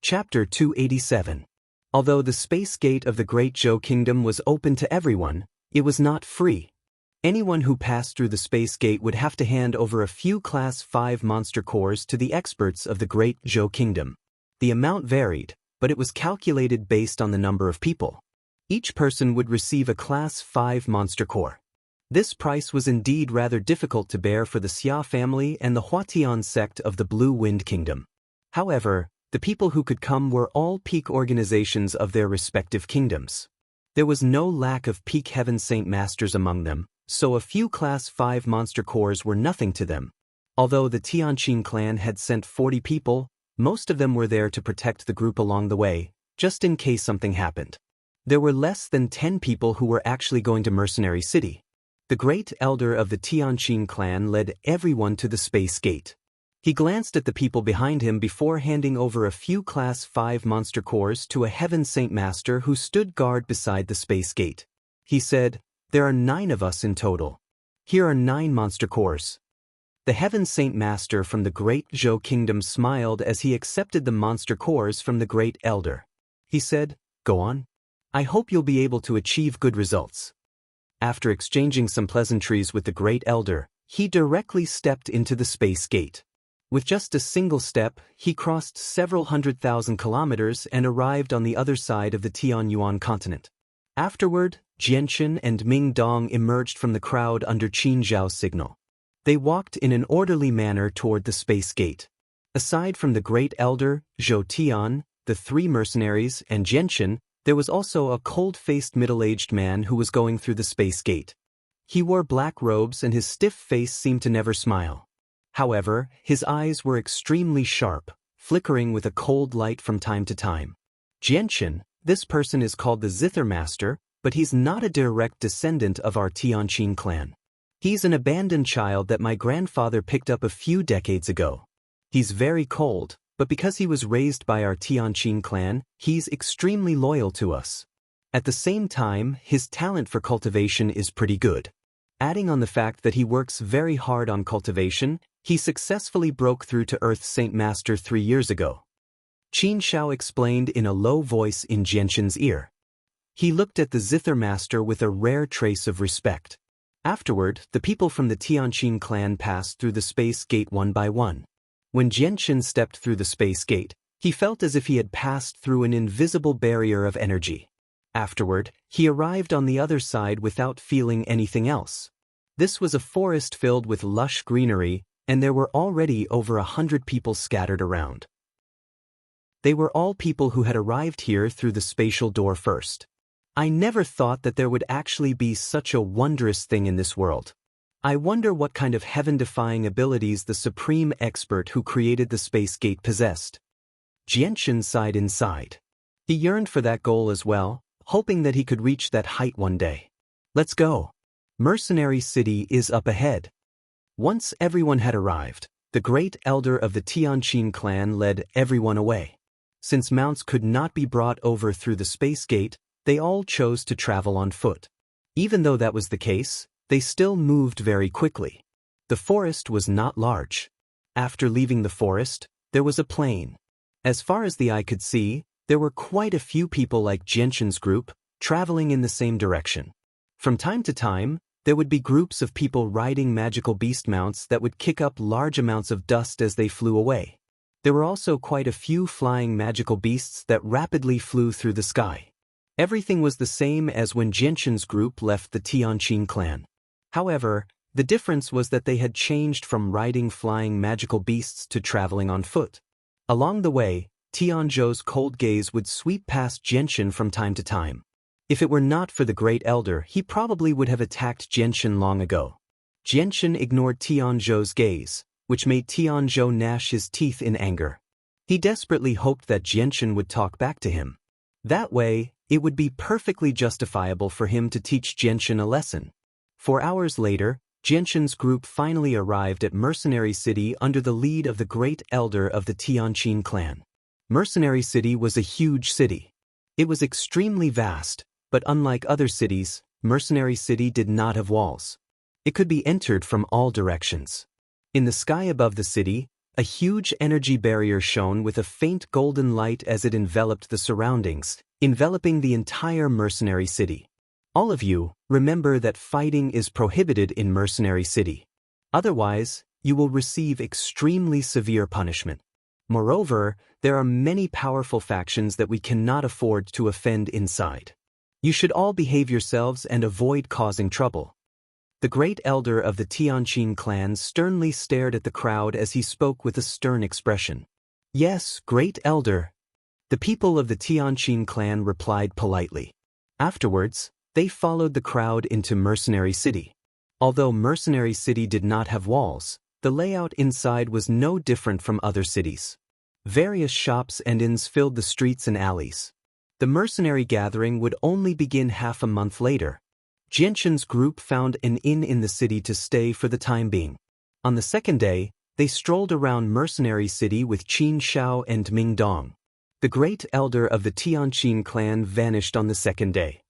Chapter 287. Although the space gate of the Great Zhou Kingdom was open to everyone, it was not free. Anyone who passed through the space gate would have to hand over a few Class 5 monster cores to the experts of the Great Zhou Kingdom. The amount varied, but it was calculated based on the number of people. Each person would receive a Class 5 monster core. This price was indeed rather difficult to bear for the Xia family and the Huatian sect of the Blue Wind Kingdom. However, the people who could come were all peak organizations of their respective kingdoms. There was no lack of peak Heaven Saint Masters among them, so a few Class 5 monster cores were nothing to them. Although the Tianqin clan had sent 40 people, most of them were there to protect the group along the way, just in case something happened. There were less than 10 people who were actually going to Mercenary City. The great elder of the Tianqin clan led everyone to the space gate. He glanced at the people behind him before handing over a few Class 5 monster cores to a Heaven Saint Master who stood guard beside the space gate. He said, "There are 9 of us in total. Here are 9 monster cores." The Heaven Saint Master from the Great Zhou Kingdom smiled as he accepted the monster cores from the Great Elder. He said, "Go on. I hope you'll be able to achieve good results." After exchanging some pleasantries with the Great Elder, he directly stepped into the space gate. With just a single step, he crossed several 100,000 kilometers and arrived on the other side of the Tianyuan continent. Afterward, Jianchen and Ming Dong emerged from the crowd under Qin Zhao's signal. They walked in an orderly manner toward the space gate. Aside from the Great Elder, Zhou Tian, the 3 mercenaries, and Jianchen, there was also a cold-faced middle-aged man who was going through the space gate. He wore black robes and his stiff face seemed to never smile. However, his eyes were extremely sharp, flickering with a cold light from time to time. Jianchen, this person is called the Zither Master, but he's not a direct descendant of our Tianqin clan. He's an abandoned child that my grandfather picked up a few decades ago. He's very cold, but because he was raised by our Tianqin clan, he's extremely loyal to us. At the same time, his talent for cultivation is pretty good. Adding on the fact that he works very hard on cultivation, he successfully broke through to Earth's Saint Master 3 years ago. Qin Shao explained in a low voice in Jianchen's ear. He looked at the Zither Master with a rare trace of respect. Afterward, the people from the Tianqin clan passed through the space gate one by one. When Jianchen stepped through the space gate, he felt as if he had passed through an invisible barrier of energy. Afterward, he arrived on the other side without feeling anything else. This was a forest filled with lush greenery, and there were already over 100 people scattered around. They were all people who had arrived here through the spatial door first. I never thought that there would actually be such a wondrous thing in this world. I wonder what kind of heaven-defying abilities the supreme expert who created the space gate possessed. Jianchen sighed inside. He yearned for that goal as well, hoping that he could reach that height one day. Let's go. Mercenary City is up ahead. Once everyone had arrived, the Great Elder of the Tianqin clan led everyone away. Since mounts could not be brought over through the space gate, they all chose to travel on foot. Even though that was the case, they still moved very quickly. The forest was not large. After leaving the forest, there was a plain. As far as the eye could see, there were quite a few people like Jianchen's group, traveling in the same direction. From time to time, there would be groups of people riding magical beast mounts that would kick up large amounts of dust as they flew away. There were also quite a few flying magical beasts that rapidly flew through the sky. Everything was the same as when Jianchen's group left the Tianqin clan. However, the difference was that they had changed from riding flying magical beasts to traveling on foot. Along the way, Tianzhou's cold gaze would sweep past Jianchen from time to time. If it were not for the Great Elder, he probably would have attacked Jianchen long ago. Jianchen ignored Tianzhou's gaze, which made Tianzhou gnash his teeth in anger. He desperately hoped that Jianchen would talk back to him. That way, it would be perfectly justifiable for him to teach Jianchen a lesson. 4 hours later, Jianchen's group finally arrived at Mercenary City under the lead of the Great Elder of the Tianqin clan. Mercenary City was a huge city. It was extremely vast, but unlike other cities, Mercenary City did not have walls. It could be entered from all directions. In the sky above the city, A huge energy barrier shone with a faint golden light as it enveloped the surroundings, enveloping the entire mercenary city. All of you, remember that fighting is prohibited in Mercenary City. Otherwise, you will receive extremely severe punishment. Moreover, there are many powerful factions that we cannot afford to offend inside. You should all behave yourselves and avoid causing trouble. The great elder of the Tianqin clan sternly stared at the crowd as he spoke with a stern expression. Yes, great elder. The people of the Tianqin clan replied politely. Afterwards, they followed the crowd into Mercenary City. Although Mercenary City did not have walls, the layout inside was no different from other cities. Various shops and inns filled the streets and alleys. The mercenary gathering would only begin half a month later. Xianxia's group found an inn in the city to stay for the time being. On the second day, they strolled around Mercenary City with Qin Shao and Ming Dong. The great elder of the Tianqin clan vanished on the second day.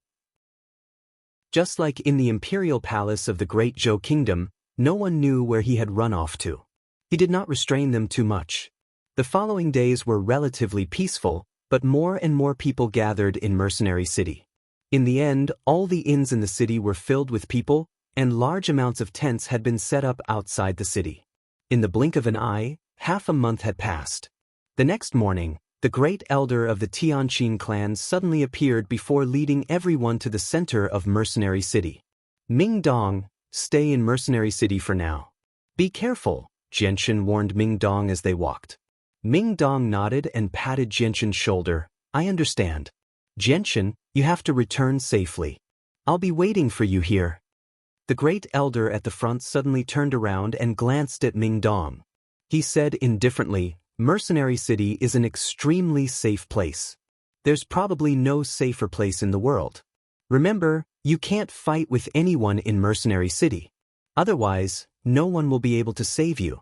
Just like in the imperial palace of the Great Zhou Kingdom, no one knew where he had run off to. He did not restrain them too much. The following days were relatively peaceful, but more and more people gathered in Mercenary City. In the end, all the inns in the city were filled with people, and large amounts of tents had been set up outside the city. In the blink of an eye, half a month had passed. The next morning, the great elder of the Tianqin clan suddenly appeared before leading everyone to the center of Mercenary City. Ming Dong, stay in Mercenary City for now. Be careful, Xianxia warned Ming Dong as they walked. Ming Dong nodded and patted Xianxia's shoulder. I understand. Xianxia, you have to return safely. I'll be waiting for you here. The great elder at the front suddenly turned around and glanced at Ming Dong. He said indifferently, Mercenary City is an extremely safe place. There's probably no safer place in the world. Remember, you can't fight with anyone in Mercenary City. Otherwise, no one will be able to save you.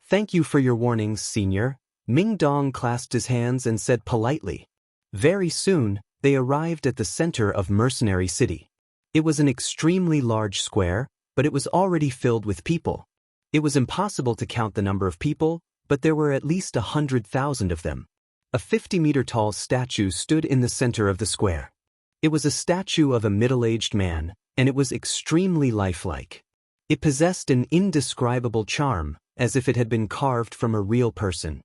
Thank you for your warnings, Senior. Ming Dong clasped his hands and said politely. Very soon, they arrived at the center of Mercenary City. It was an extremely large square, but it was already filled with people. It was impossible to count the number of people, but there were at least 100,000 of them. A 50-meter-tall statue stood in the center of the square. It was a statue of a middle-aged man, and it was extremely lifelike. It possessed an indescribable charm, as if it had been carved from a real person.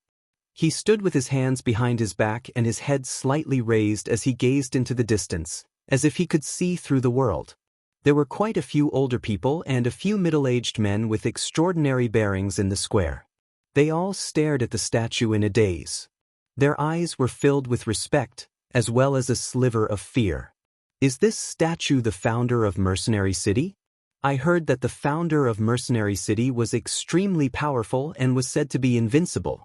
He stood with his hands behind his back and his head slightly raised as he gazed into the distance, as if he could see through the world. There were quite a few older people and a few middle-aged men with extraordinary bearings in the square. They all stared at the statue in a daze. Their eyes were filled with respect, as well as a sliver of fear. Is this statue the founder of Mercenary City? I heard that the founder of Mercenary City was extremely powerful and was said to be invincible.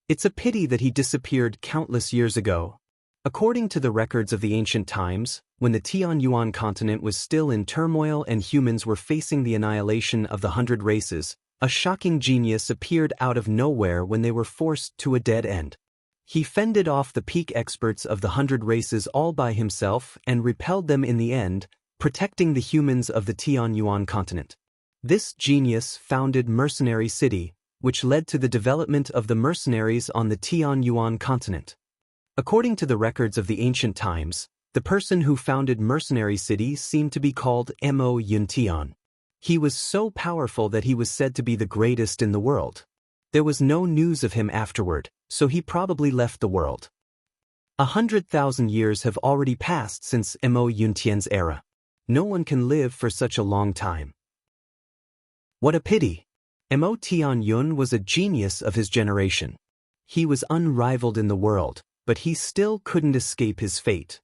It's a pity that he disappeared countless years ago. According to the records of the ancient times, when the Tianyuan continent was still in turmoil and humans were facing the annihilation of the 100 races, a shocking genius appeared out of nowhere when they were forced to a dead end. He fended off the peak experts of the 100 races all by himself and repelled them in the end, protecting the humans of the Tianyuan continent. This genius founded Mercenary City, which led to the development of the mercenaries on the Tianyuan continent. According to the records of the ancient times, the person who founded Mercenary City seemed to be called Mo Yuntian. He was so powerful that he was said to be the greatest in the world. There was no news of him afterward, so he probably left the world. 100,000 years have already passed since Mo Yuntian's era. No one can live for such a long time. What a pity! Mo Tianyun was a genius of his generation. He was unrivaled in the world, but he still couldn't escape his fate.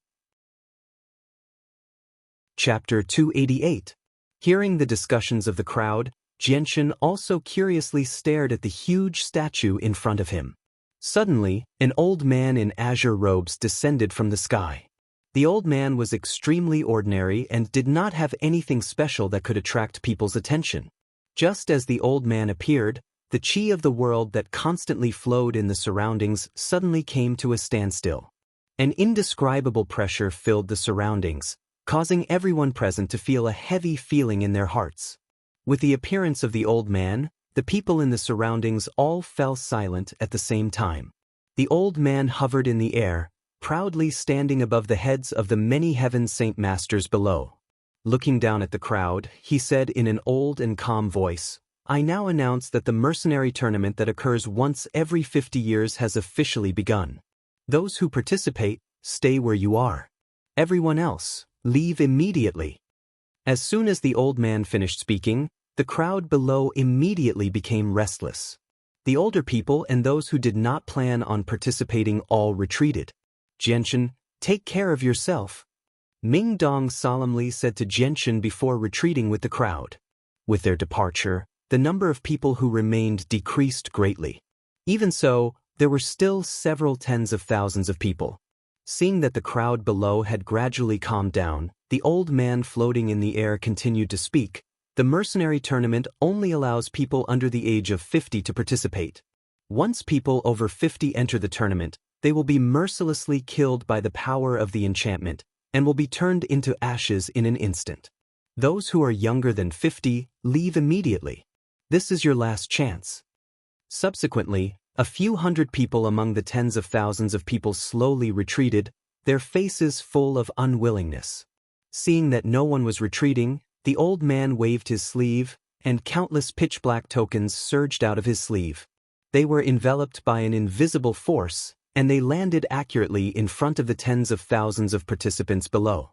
Chapter 288. Hearing the discussions of the crowd, Xianxia also curiously stared at the huge statue in front of him. Suddenly, an old man in azure robes descended from the sky. The old man was extremely ordinary and did not have anything special that could attract people's attention. Just as the old man appeared, the qi of the world that constantly flowed in the surroundings suddenly came to a standstill. An indescribable pressure filled the surroundings, causing everyone present to feel a heavy feeling in their hearts. With the appearance of the old man, The people in the surroundings all fell silent at the same time. The old man hovered in the air, proudly standing above the heads of the many heaven saint masters below. Looking down at the crowd, he said in an old and calm voice, "I now announce that the mercenary tournament that occurs once every 50 years has officially begun. Those who participate, stay where you are. Everyone else, leave immediately." As soon as the old man finished speaking, the crowd below immediately became restless. The older people and those who did not plan on participating all retreated. "Jianshan, take care of yourself," Ming Dong solemnly said to Jianshan before retreating with the crowd. With their departure, the number of people who remained decreased greatly. Even so, there were still several tens of thousands of people. Seeing that the crowd below had gradually calmed down, the old man floating in the air continued to speak. "The mercenary tournament only allows people under the age of 50 to participate. Once people over 50 enter the tournament, they will be mercilessly killed by the power of the enchantment, and will be turned into ashes in an instant. Those who are younger than 50, leave immediately. This is your last chance." Subsequently, a few hundred people among the tens of thousands of people slowly retreated, their faces full of unwillingness. Seeing that no one was retreating, the old man waved his sleeve, and countless pitch-black tokens surged out of his sleeve. They were enveloped by an invisible force, and they landed accurately in front of the tens of thousands of participants below.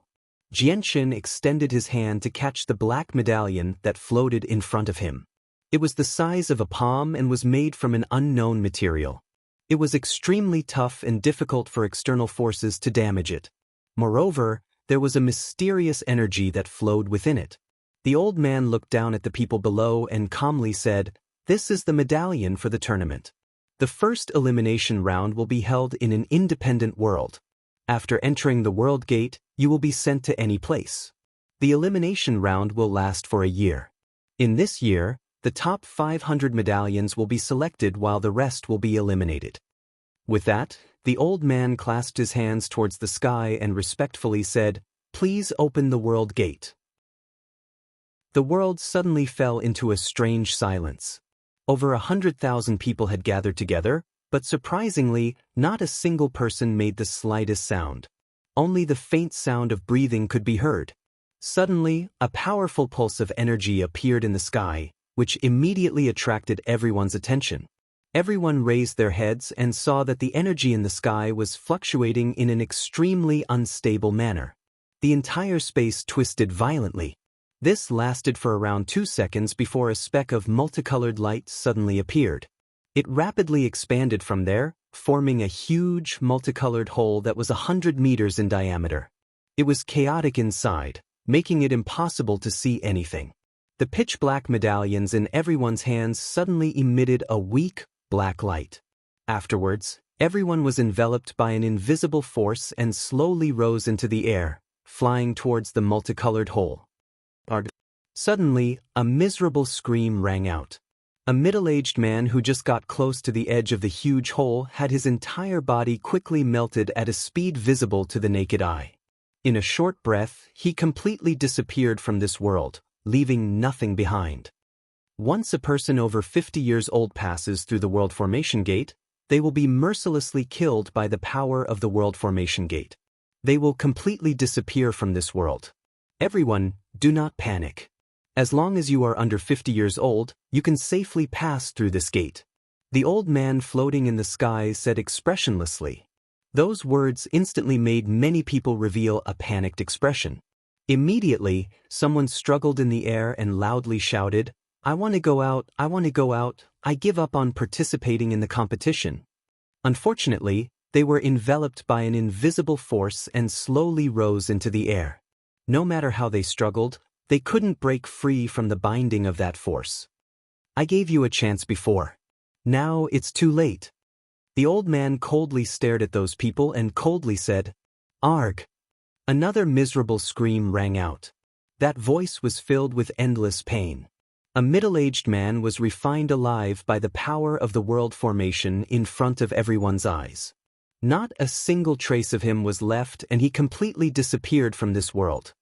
Jianshan extended his hand to catch the black medallion that floated in front of him. It was the size of a palm and was made from an unknown material. It was extremely tough and difficult for external forces to damage it. Moreover, there was a mysterious energy that flowed within it. The old man looked down at the people below and calmly said, "This is the medallion for the tournament. The first elimination round will be held in an independent world. After entering the world gate, you will be sent to any place. The elimination round will last for a year. In this year, the top 500 medallions will be selected while the rest will be eliminated." With that, the old man clasped his hands towards the sky and respectfully said, "Please open the world gate." The world suddenly fell into a strange silence. Over 100,000 people had gathered together, but surprisingly, not a single person made the slightest sound. Only the faint sound of breathing could be heard. Suddenly, a powerful pulse of energy appeared in the sky, which immediately attracted everyone's attention. Everyone raised their heads and saw that the energy in the sky was fluctuating in an extremely unstable manner. The entire space twisted violently. This lasted for around 2 seconds before a speck of multicolored light suddenly appeared. It rapidly expanded from there, forming a huge, multicolored hole that was 100 meters in diameter. It was chaotic inside, making it impossible to see anything. The pitch-black medallions in everyone's hands suddenly emitted a weak, black light. Afterwards, everyone was enveloped by an invisible force and slowly rose into the air, flying towards the multicolored hole. Suddenly, a miserable scream rang out. A middle-aged man who just got close to the edge of the huge hole had his entire body quickly melted at a speed visible to the naked eye. In a short breath, he completely disappeared from this world, leaving nothing behind. Once a person over 50 years old passes through the World Formation Gate, they will be mercilessly killed by the power of the World Formation Gate. They will completely disappear from this world. Everyone, do not panic. As long as you are under 50 years old, you can safely pass through this gate. The old man floating in the sky said expressionlessly. Those words instantly made many people reveal a panicked expression. Immediately, someone struggled in the air and loudly shouted, "I want to go out, I want to go out, I give up on participating in the competition." Unfortunately, they were enveloped by an invisible force and slowly rose into the air. No matter how they struggled, they couldn't break free from the binding of that force. "I gave you a chance before. Now it's too late." The old man coldly stared at those people and coldly said, "Arg." Another miserable scream rang out. That voice was filled with endless pain. A middle-aged man was refined alive by the power of the world formation in front of everyone's eyes. Not a single trace of him was left, and he completely disappeared from this world.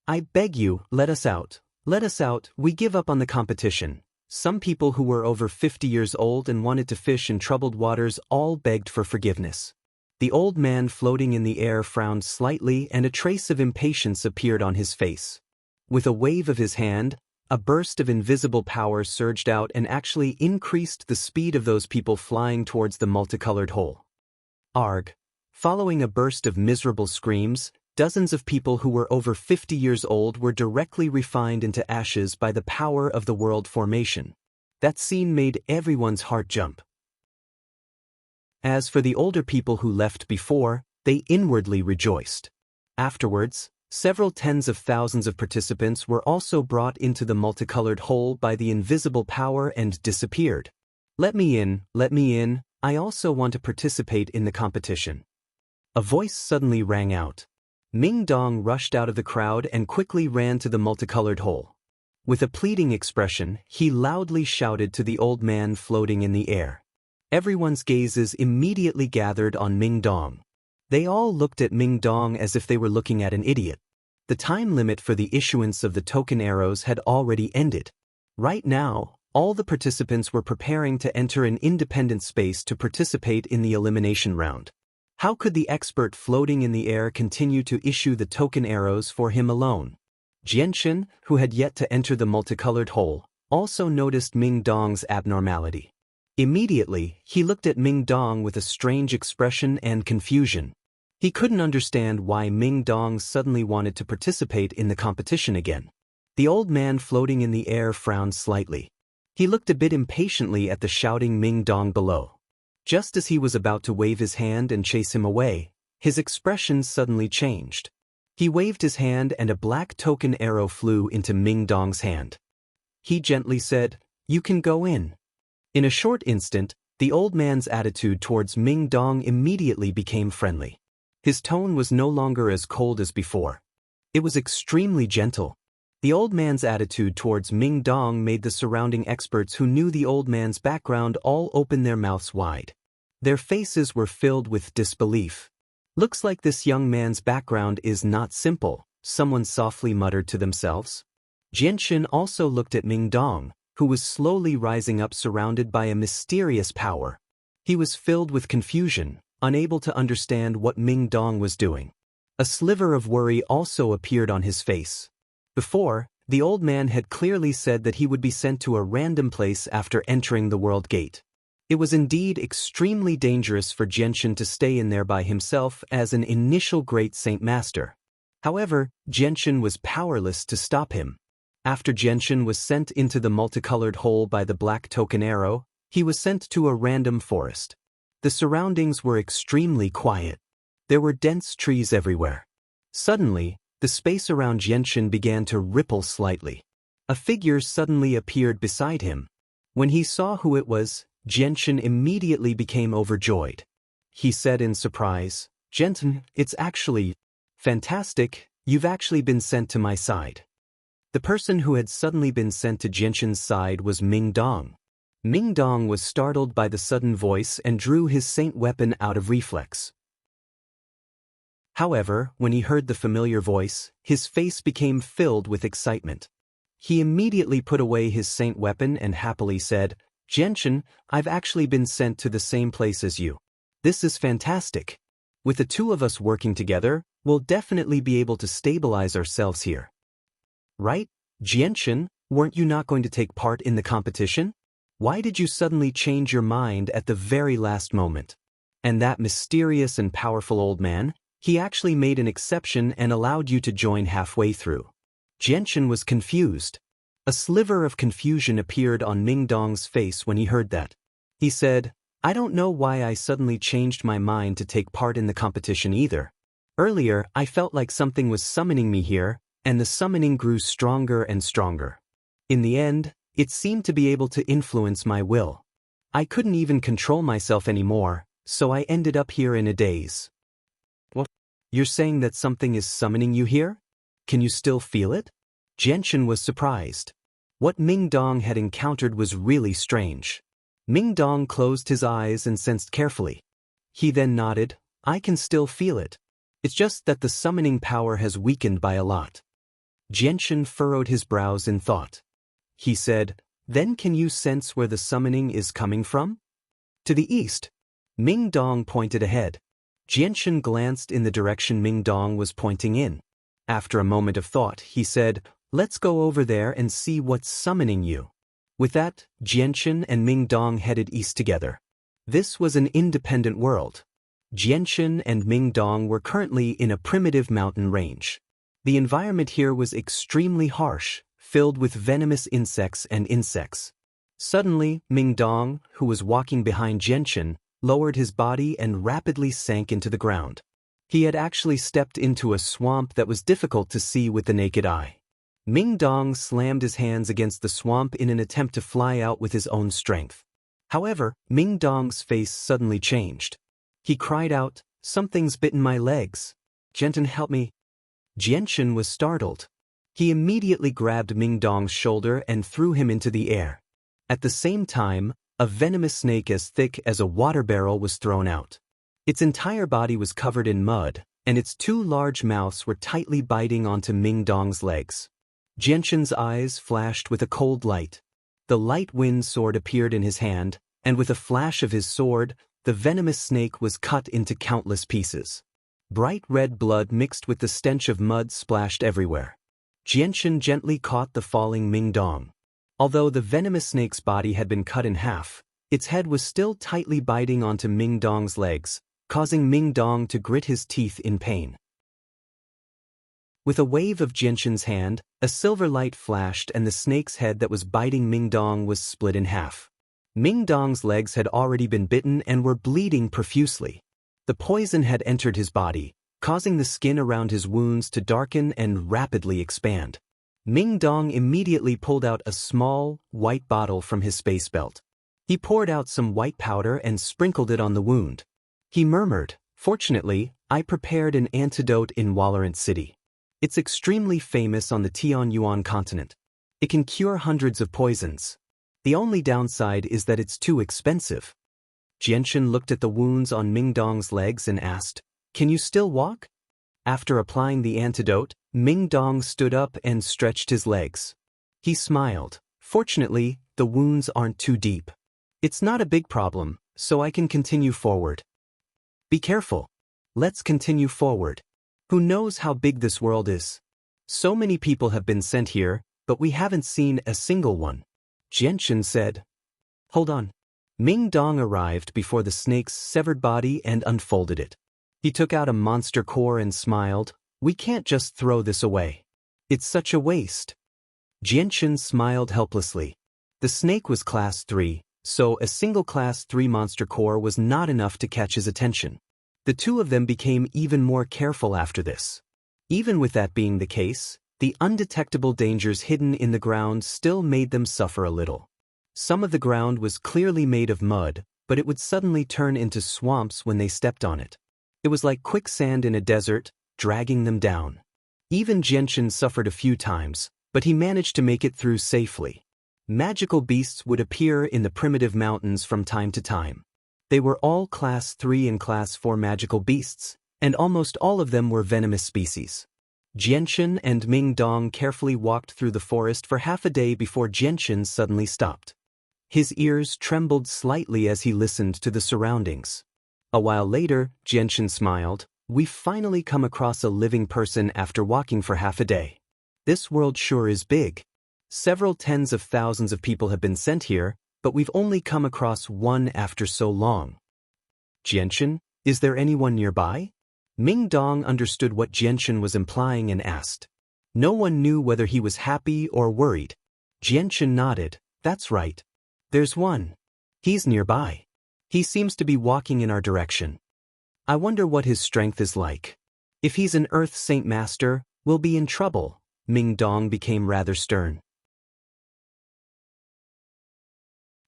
"I beg you, let us out. Let us out, we give up on the competition. Some people who were over 50 years old and wanted to fish in troubled waters all begged for forgiveness. The old man floating in the air frowned slightly and a trace of impatience appeared on his face. With a wave of his hand, a burst of invisible power surged out and actually increased the speed of those people flying towards the multicolored hole. Arg! Following a burst of miserable screams, dozens of people who were over 50 years old were directly refined into ashes by the power of the world formation. That scene made everyone's heart jump. As for the older people who left before, they inwardly rejoiced. Afterwards, several tens of thousands of participants were also brought into the multicolored hole by the invisible power and disappeared. Let me in, I also want to participate in the competition. A voice suddenly rang out. Ming Dong rushed out of the crowd and quickly ran to the multicolored hole. With a pleading expression, he loudly shouted to the old man floating in the air. Everyone's gazes immediately gathered on Ming Dong. They all looked at Ming Dong as if they were looking at an idiot. The time limit for the issuance of the token arrows had already ended. Right now, all the participants were preparing to enter an independent space to participate in the elimination round. How could the expert floating in the air continue to issue the token arrows for him alone? Xianxia, who had yet to enter the multicolored hole, also noticed Ming Dong's abnormality. Immediately, he looked at Ming Dong with a strange expression and confusion. He couldn't understand why Ming Dong suddenly wanted to participate in the competition again. The old man floating in the air frowned slightly. He looked a bit impatiently at the shouting Ming Dong below. Just as he was about to wave his hand and chase him away, his expression suddenly changed. He waved his hand and a black token arrow flew into Ming Dong's hand. He gently said, "You can go in." In a short instant, the old man's attitude towards Ming Dong immediately became friendly. His tone was no longer as cold as before. It was extremely gentle. The old man's attitude towards Ming Dong made the surrounding experts who knew the old man's background all open their mouths wide. Their faces were filled with disbelief. "Looks like this young man's background is not simple," someone softly muttered to themselves. Xianxia also looked at Ming Dong, who was slowly rising up surrounded by a mysterious power. He was filled with confusion, unable to understand what Ming Dong was doing. A sliver of worry also appeared on his face. Before, the old man had clearly said that he would be sent to a random place after entering the world gate. It was indeed extremely dangerous for Xianxia to stay in there by himself as an initial great Saint Master. However, Xianxia was powerless to stop him. After Xianxia was sent into the multicolored hole by the black token arrow, he was sent to a random forest. The surroundings were extremely quiet. There were dense trees everywhere. Suddenly, the space around Xianxia began to ripple slightly. A figure suddenly appeared beside him. When he saw who it was, Xianxia immediately became overjoyed. He said in surprise, "Xianxia, it's actually fantastic, you've actually been sent to my side." The person who had suddenly been sent to Xianxia's side was Ming Dong. Ming Dong was startled by the sudden voice and drew his saint weapon out of reflex. However, when he heard the familiar voice, his face became filled with excitement. He immediately put away his saint weapon and happily said, "Xianxia, I've actually been sent to the same place as you. This is fantastic. With the two of us working together, we'll definitely be able to stabilize ourselves here." "Right, Xianxia, weren't you not going to take part in the competition? Why did you suddenly change your mind at the very last moment?" And that mysterious and powerful old man, he actually made an exception and allowed you to join halfway through. Xianxia was confused. A sliver of confusion appeared on Ming Dong's face when he heard that. He said, "I don't know why I suddenly changed my mind to take part in the competition either. Earlier, I felt like something was summoning me here, and the summoning grew stronger and stronger. In the end, it seemed to be able to influence my will. I couldn't even control myself anymore, so I ended up here in a daze." "What? You're saying that something is summoning you here? Can you still feel it?" Xianxia was surprised. What Ming Dong had encountered was really strange. Ming Dong closed his eyes and sensed carefully. He then nodded, "I can still feel it. It's just that the summoning power has weakened by a lot." Xianxia furrowed his brows in thought. He said, Then can you sense where the summoning is coming from? To the east. Ming Dong pointed ahead. Jianshan glanced in the direction Ming Dong was pointing in. After a moment of thought, he said, "Let's go over there and see what's summoning you." With that, Jianshan and Ming Dong headed east together. This was an independent world. Jianshan and Ming Dong were currently in a primitive mountain range. The environment here was extremely harsh, filled with venomous insects and insects. Suddenly, Ming Dong, who was walking behind Jianshan, lowered his body and rapidly sank into the ground. He had actually stepped into a swamp that was difficult to see with the naked eye. Ming Dong slammed his hands against the swamp in an attempt to fly out with his own strength. However, Ming Dong's face suddenly changed. He cried out, "Something's bitten my legs. Jianshan, help me." Jianshan was startled. He immediately grabbed Ming Dong's shoulder and threw him into the air. At the same time, a venomous snake as thick as a water barrel was thrown out. Its entire body was covered in mud, and its two large mouths were tightly biting onto Ming Dong's legs. Jianshan's eyes flashed with a cold light. The light wind sword appeared in his hand, and with a flash of his sword, the venomous snake was cut into countless pieces. Bright red blood mixed with the stench of mud splashed everywhere. Jianshan gently caught the falling Ming Dong. Although the venomous snake's body had been cut in half, its head was still tightly biting onto Ming Dong's legs, causing Ming Dong to grit his teeth in pain. With a wave of Jianshan's hand, a silver light flashed and the snake's head that was biting Ming Dong was split in half. Ming Dong's legs had already been bitten and were bleeding profusely. The poison had entered his body, causing the skin around his wounds to darken and rapidly expand. Ming Dong immediately pulled out a small, white bottle from his space belt. He poured out some white powder and sprinkled it on the wound. He murmured, "Fortunately, I prepared an antidote in Wallerant City. It's extremely famous on the Tianyuan continent. It can cure hundreds of poisons. The only downside is that it's too expensive." Jianshan looked at the wounds on Ming Dong's legs and asked, "Can you still walk?" After applying the antidote, Ming Dong stood up and stretched his legs. He smiled. "Fortunately, the wounds aren't too deep. It's not a big problem, so I can continue forward." "Be careful. Let's continue forward. Who knows how big this world is? So many people have been sent here, but we haven't seen a single one," Jianshan said. "Hold on." Ming Dong arrived before the snake's severed body and unfolded it. He took out a monster core and smiled. "We can't just throw this away. It's such a waste." Jianshan smiled helplessly. The snake was class 3, so a single class 3 monster core was not enough to catch his attention. The two of them became even more careful after this. Even with that being the case, the undetectable dangers hidden in the ground still made them suffer a little. Some of the ground was clearly made of mud, but it would suddenly turn into swamps when they stepped on it. It was like quicksand in a desert, dragging them down. Even Jianshan suffered a few times, but he managed to make it through safely. Magical beasts would appear in the primitive mountains from time to time. They were all class 3 and class 4 magical beasts, and almost all of them were venomous species. Jianshan and Ming Dong carefully walked through the forest for half a day before Jianshan suddenly stopped. His ears trembled slightly as he listened to the surroundings. A while later, Jianshan smiled. "We've finally come across a living person after walking for half a day. This world sure is big. Several tens of thousands of people have been sent here, but we've only come across one after so long." "Jianshan, is there anyone nearby?" Ming Dong understood what Jianshan was implying and asked. No one knew whether he was happy or worried. Jianshan nodded. "That's right. There's one. He's nearby. He seems to be walking in our direction. I wonder what his strength is like. If he's an Earth Saint Master, we'll be in trouble." Ming Dong became rather stern.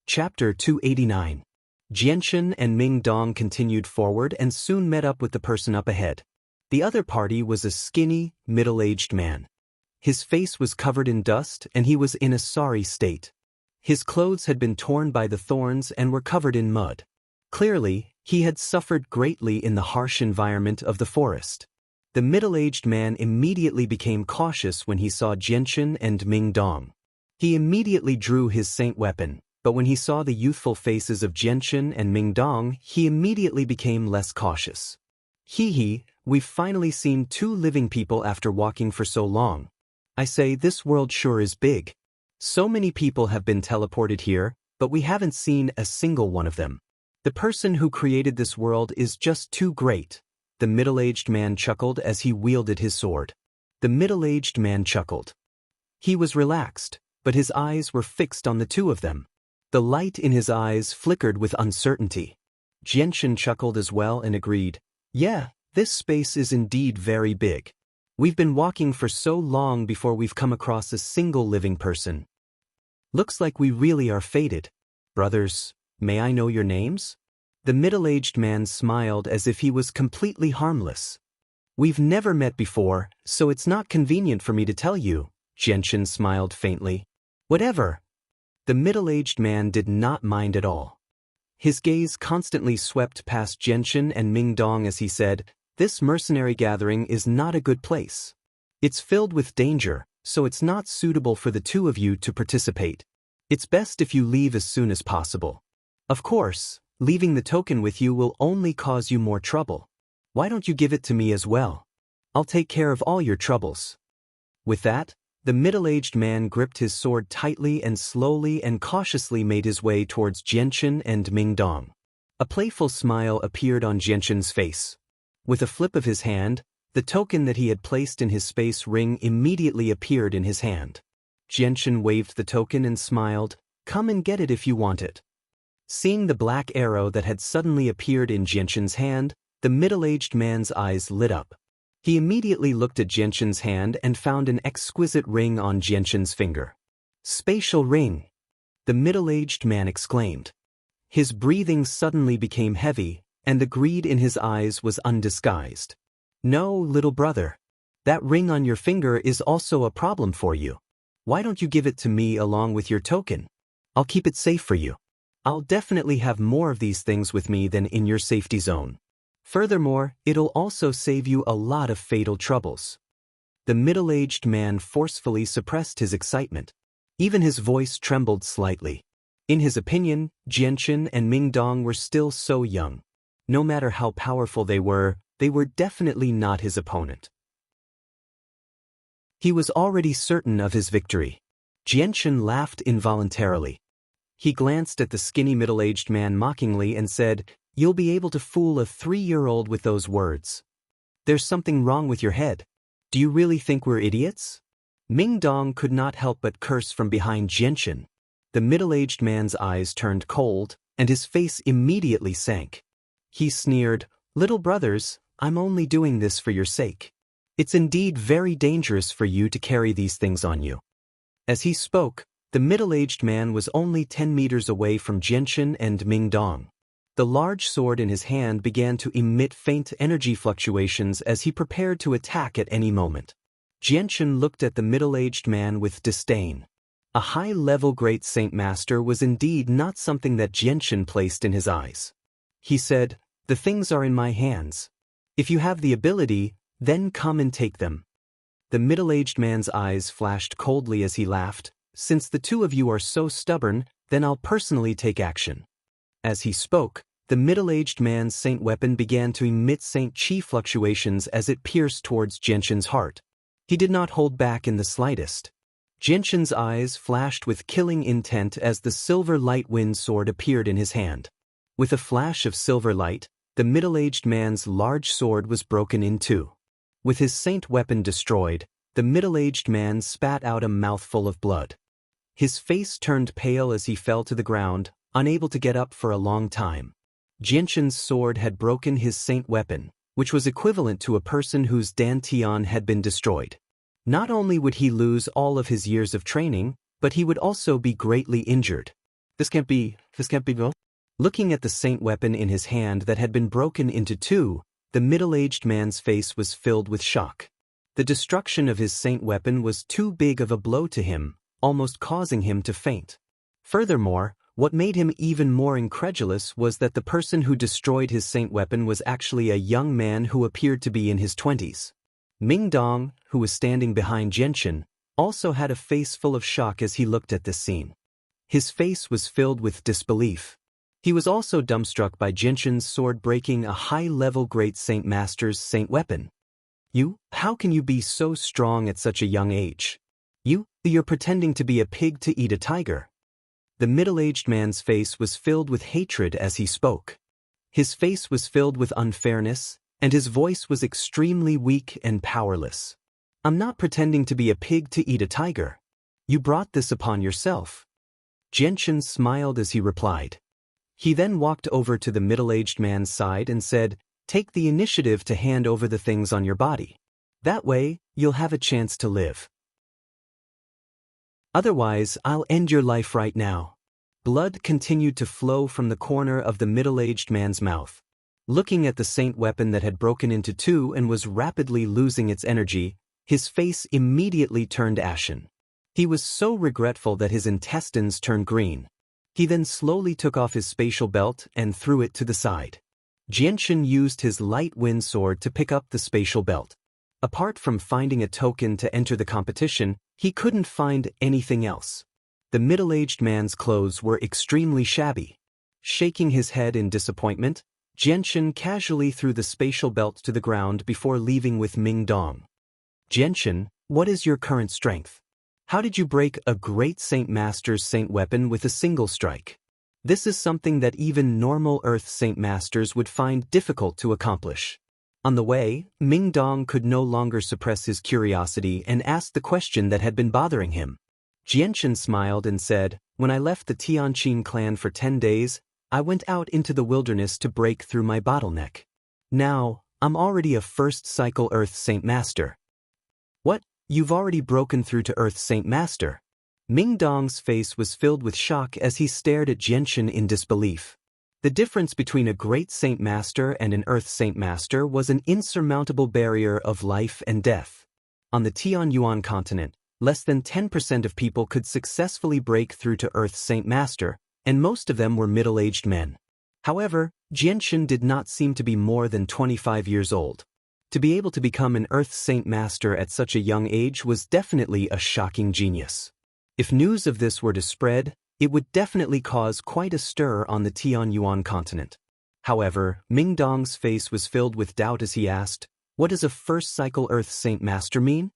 Chapter 289. Jianshan and Ming Dong continued forward and soon met up with the person up ahead. The other party was a skinny, middle-aged man. His face was covered in dust and he was in a sorry state. His clothes had been torn by the thorns and were covered in mud. Clearly, he had suffered greatly in the harsh environment of the forest. The middle-aged man immediately became cautious when he saw Jianshan and Ming Dong. He immediately drew his saint weapon, but when he saw the youthful faces of Jianchen and Mingdong, he immediately became less cautious. Hee, we've finally seen two living people after walking for so long. I say, this world sure is big. So many people have been teleported here, but we haven't seen a single one of them. The person who created this world is just too great. The middle-aged man chuckled as he wielded his sword. The middle-aged man chuckled. He was relaxed, but his eyes were fixed on the two of them. The light in his eyes flickered with uncertainty. Jianchen chuckled as well and agreed, yeah, this space is indeed very big. We've been walking for so long before we've come across a single living person. Looks like we really are fated. Brothers, may I know your names? The middle-aged man smiled as if he was completely harmless. We've never met before, so it's not convenient for me to tell you, Jianchen smiled faintly. Whatever. The middle-aged man did not mind at all. His gaze constantly swept past Jianchen and Mingdong as he said, this mercenary gathering is not a good place. It's filled with danger, so it's not suitable for the two of you to participate. It's best if you leave as soon as possible. Of course, leaving the token with you will only cause you more trouble. Why don't you give it to me as well? I'll take care of all your troubles. With that, the middle-aged man gripped his sword tightly and slowly and cautiously made his way towards Jianchen and Mingdong. A playful smile appeared on Jianchen's face. With a flip of his hand, the token that he had placed in his space ring immediately appeared in his hand. Jianchen waved the token and smiled, come and get it if you want it. Seeing the black arrow that had suddenly appeared in Jianchen's hand, the middle-aged man's eyes lit up. He immediately looked at Jianchen's hand and found an exquisite ring on Jianchen's finger. Spatial ring! The middle-aged man exclaimed. His breathing suddenly became heavy, and the greed in his eyes was undisguised. No, little brother. That ring on your finger is also a problem for you. Why don't you give it to me along with your token? I'll keep it safe for you. I'll definitely have more of these things with me than in your safety zone. Furthermore, it'll also save you a lot of fatal troubles. The middle-aged man forcefully suppressed his excitement. Even his voice trembled slightly. In his opinion, Jianchen and Mingdong were still so young. No matter how powerful they were definitely not his opponent. He was already certain of his victory. Jianchen laughed involuntarily. He glanced at the skinny middle-aged man mockingly and said, you'll be able to fool a 3-year-old with those words. There's something wrong with your head. Do you really think we're idiots? Mingdong could not help but curse from behind Jianchen. The middle-aged man's eyes turned cold, and his face immediately sank. He sneered, little brothers, I'm only doing this for your sake. It's indeed very dangerous for you to carry these things on you. As he spoke, the middle-aged man was only 10 meters away from Jianchen and Mingdong. The large sword in his hand began to emit faint energy fluctuations as he prepared to attack at any moment. Jianchen looked at the middle-aged man with disdain. A high-level great saint master was indeed not something that Jianchen placed in his eyes. He said, the things are in my hands. If you have the ability, then come and take them. The middle-aged man's eyes flashed coldly as he laughed, since the two of you are so stubborn, then I'll personally take action. As he spoke, the middle-aged man's saint weapon began to emit saint chi fluctuations as it pierced towards Jianchen's heart. He did not hold back in the slightest. Jianchen's eyes flashed with killing intent as the silver light wind sword appeared in his hand. With a flash of silver light, the middle-aged man's large sword was broken in two. With his saint weapon destroyed, the middle-aged man spat out a mouthful of blood. His face turned pale as he fell to the ground, unable to get up for a long time. Jianchen's sword had broken his saint weapon, which was equivalent to a person whose dantian had been destroyed. Not only would he lose all of his years of training, but he would also be greatly injured. This can't be both. Looking at the saint weapon in his hand that had been broken into two, the middle-aged man's face was filled with shock. The destruction of his saint weapon was too big of a blow to him, almost causing him to faint. Furthermore, what made him even more incredulous was that the person who destroyed his saint weapon was actually a young man who appeared to be in his 20s. Mingdong, who was standing behind Jianchen, also had a face full of shock as he looked at this scene. His face was filled with disbelief. He was also dumbstruck by Jianxin's sword breaking a high-level Great Saint Master's saint weapon. How can you be so strong at such a young age? You're pretending to be a pig to eat a tiger. The middle-aged man's face was filled with hatred as he spoke. His face was filled with unfairness, and his voice was extremely weak and powerless. I'm not pretending to be a pig to eat a tiger. You brought this upon yourself. Jianxin smiled as he replied. He then walked over to the middle-aged man's side and said, "Take the initiative to hand over the things on your body. That way, you'll have a chance to live. Otherwise, I'll end your life right now." Blood continued to flow from the corner of the middle-aged man's mouth. Looking at the saint weapon that had broken into two and was rapidly losing its energy, his face immediately turned ashen. He was so regretful that his intestines turned green. He then slowly took off his spatial belt and threw it to the side. Jianxin used his light wind sword to pick up the spatial belt. Apart from finding a token to enter the competition, he couldn't find anything else. The middle-aged man's clothes were extremely shabby. Shaking his head in disappointment, Jianxin casually threw the spatial belt to the ground before leaving with Ming Dong. "Jianxin, what is your current strength? How did you break a Great Saint Master's saint weapon with a single strike? This is something that even normal Earth Saint Masters would find difficult to accomplish." On the way, Ming Dong could no longer suppress his curiosity and asked the question that had been bothering him. Jianxin smiled and said, "When I left the Tianqin clan for 10 days, I went out into the wilderness to break through my bottleneck. Now, I'm already a first cycle Earth Saint Master." "What? You've already broken through to Earth Saint Master?" Ming Dong's face was filled with shock as he stared at Jianxin in disbelief. The difference between a Great Saint Master and an Earth Saint Master was an insurmountable barrier of life and death. On the Tianyuan continent, less than 10% of people could successfully break through to Earth Saint Master, and most of them were middle-aged men. However, Jianxin did not seem to be more than 25 years old. To be able to become an Earth Saint Master at such a young age was definitely a shocking genius. If news of this were to spread, it would definitely cause quite a stir on the Tianyuan continent. However, Ming Dong's face was filled with doubt as he asked, "What does a first-cycle Earth Saint Master mean?"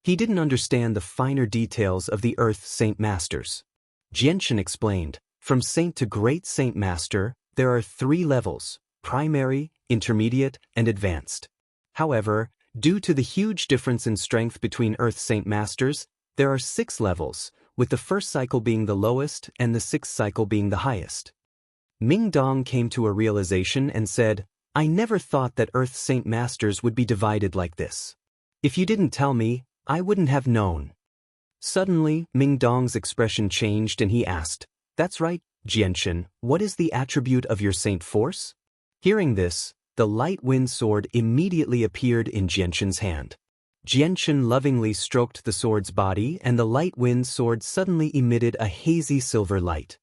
He didn't understand the finer details of the Earth Saint Masters. Jianxin explained, "From Saint to Great Saint Master, there are 3 levels: primary, intermediate, and advanced. However, due to the huge difference in strength between Earth Saint Masters, there are 6 levels, with the first cycle being the lowest and the 6th cycle being the highest." Ming Dong came to a realization and said, "I never thought that Earth Saint Masters would be divided like this. If you didn't tell me, I wouldn't have known." Suddenly, Ming Dong's expression changed and he asked, "That's right, Jianxin, what is the attribute of your saint force?" Hearing this, the light wind sword immediately appeared in Jianxin's hand. Jianxin lovingly stroked the sword's body and the light wind sword suddenly emitted a hazy silver light.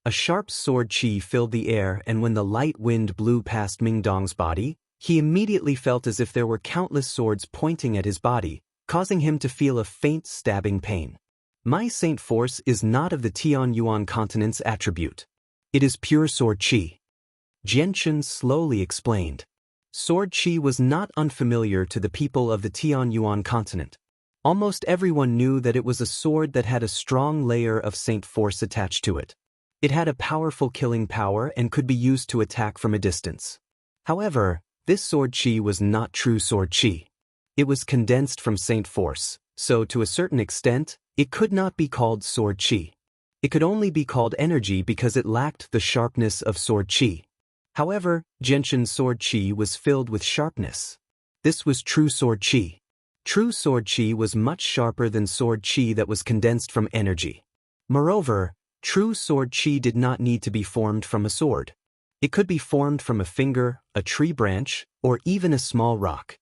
A sharp sword chi filled the air, and when the light wind blew past Ming Dong's body, he immediately felt as if there were countless swords pointing at his body, causing him to feel a faint stabbing pain. "My saint force is not of the Tianyuan continent's attribute. It is pure sword chi," Jianxin slowly explained. Sword chi was not unfamiliar to the people of the Tianyuan continent. Almost everyone knew that it was a sword that had a strong layer of saint force attached to it. It had a powerful killing power and could be used to attack from a distance. However, this sword chi was not true sword chi. It was condensed from saint force, so to a certain extent, it could not be called sword chi. It could only be called energy because it lacked the sharpness of sword chi. However, Jianxin's sword chi was filled with sharpness. This was true sword chi. True sword chi was much sharper than sword chi that was condensed from energy. Moreover, true sword chi did not need to be formed from a sword. It could be formed from a finger, a tree branch, or even a small rock.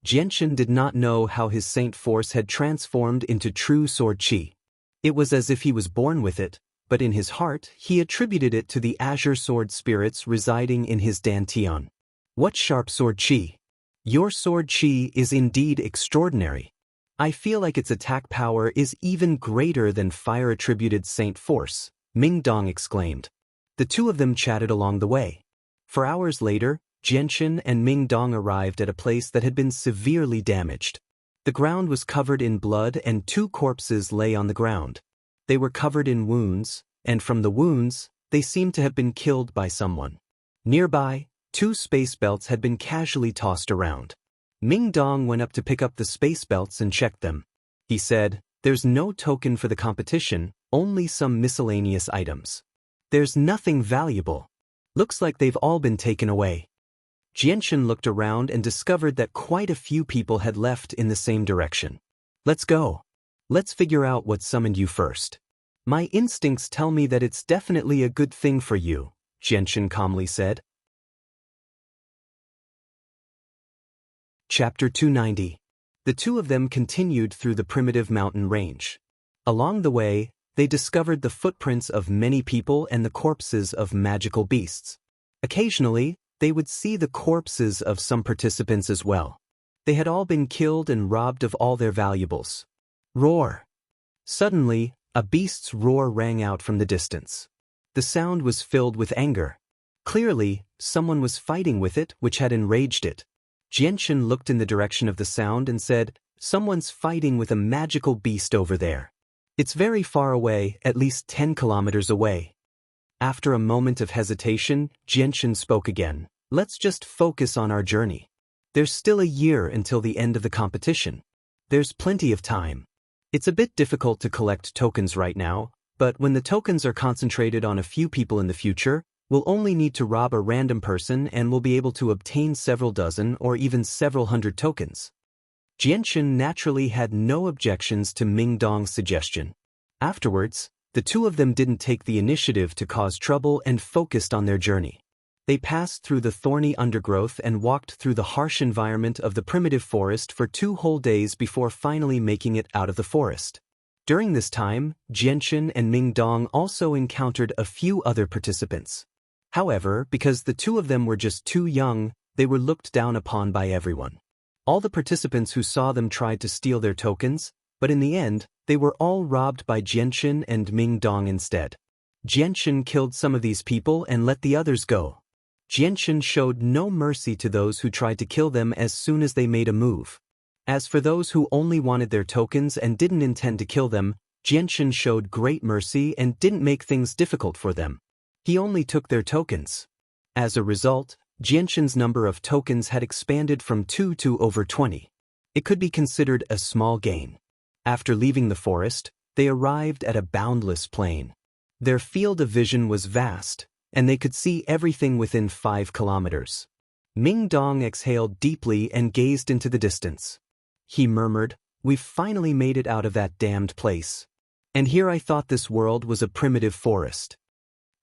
Jianxin did not know how his saint force had transformed into true sword chi. It was as if he was born with it, but in his heart he attributed it to the azure sword spirits residing in his dantian. "What sharp sword chi! Your sword chi is indeed extraordinary." I feel like its attack power is even greater than fire-attributed Saint Force, Ming Dong exclaimed. The two of them chatted along the way. For hours later, Jianchen and Ming Dong arrived at a place that had been severely damaged. The ground was covered in blood and two corpses lay on the ground. They were covered in wounds, and from the wounds, they seemed to have been killed by someone. Nearby, two space belts had been casually tossed around. Ming Dong went up to pick up the space belts and checked them. He said, "There's no token for the competition, only some miscellaneous items. There's nothing valuable. Looks like they've all been taken away." Jianchen looked around and discovered that quite a few people had left in the same direction. "Let's go. Let's figure out what summoned you first. My instincts tell me that it's definitely a good thing for you," Jianchen calmly said. Chapter 290. The two of them continued through the primitive mountain range. Along the way, they discovered the footprints of many people and the corpses of magical beasts. Occasionally, they would see the corpses of some participants as well. They had all been killed and robbed of all their valuables. Roar! Suddenly, a beast's roar rang out from the distance. The sound was filled with anger. Clearly, someone was fighting with it, which had enraged it. Jianchen looked in the direction of the sound and said, "Someone's fighting with a magical beast over there. It's very far away, at least 10 kilometers away." After a moment of hesitation, Jianchen spoke again. "Let's just focus on our journey. There's still a year until the end of the competition. There's plenty of time. It's a bit difficult to collect tokens right now, but when the tokens are concentrated on a few people in the future, we'll only need to rob a random person and we'll be able to obtain several dozen or even several hundred tokens." Jianchen naturally had no objections to Ming Dong's suggestion. Afterwards, the two of them didn't take the initiative to cause trouble and focused on their journey. They passed through the thorny undergrowth and walked through the harsh environment of the primitive forest for 2 whole days before finally making it out of the forest. During this time, Jianchen and Ming Dong also encountered a few other participants. However, because the two of them were just too young, they were looked down upon by everyone. All the participants who saw them tried to steal their tokens, but in the end, they were all robbed by Jianchen and Ming Dong instead. Jianchen killed some of these people and let the others go. Jianchen showed no mercy to those who tried to kill them as soon as they made a move. As for those who only wanted their tokens and didn't intend to kill them, Jianchen showed great mercy and didn't make things difficult for them. He only took their tokens. As a result, Jianchen's number of tokens had expanded from 2 to over 20. It could be considered a small gain. After leaving the forest, they arrived at a boundless plain. Their field of vision was vast, and they could see everything within 5 kilometers. Ming Dong exhaled deeply and gazed into the distance. He murmured, "We've finally made it out of that damned place. And here I thought this world was a primitive forest."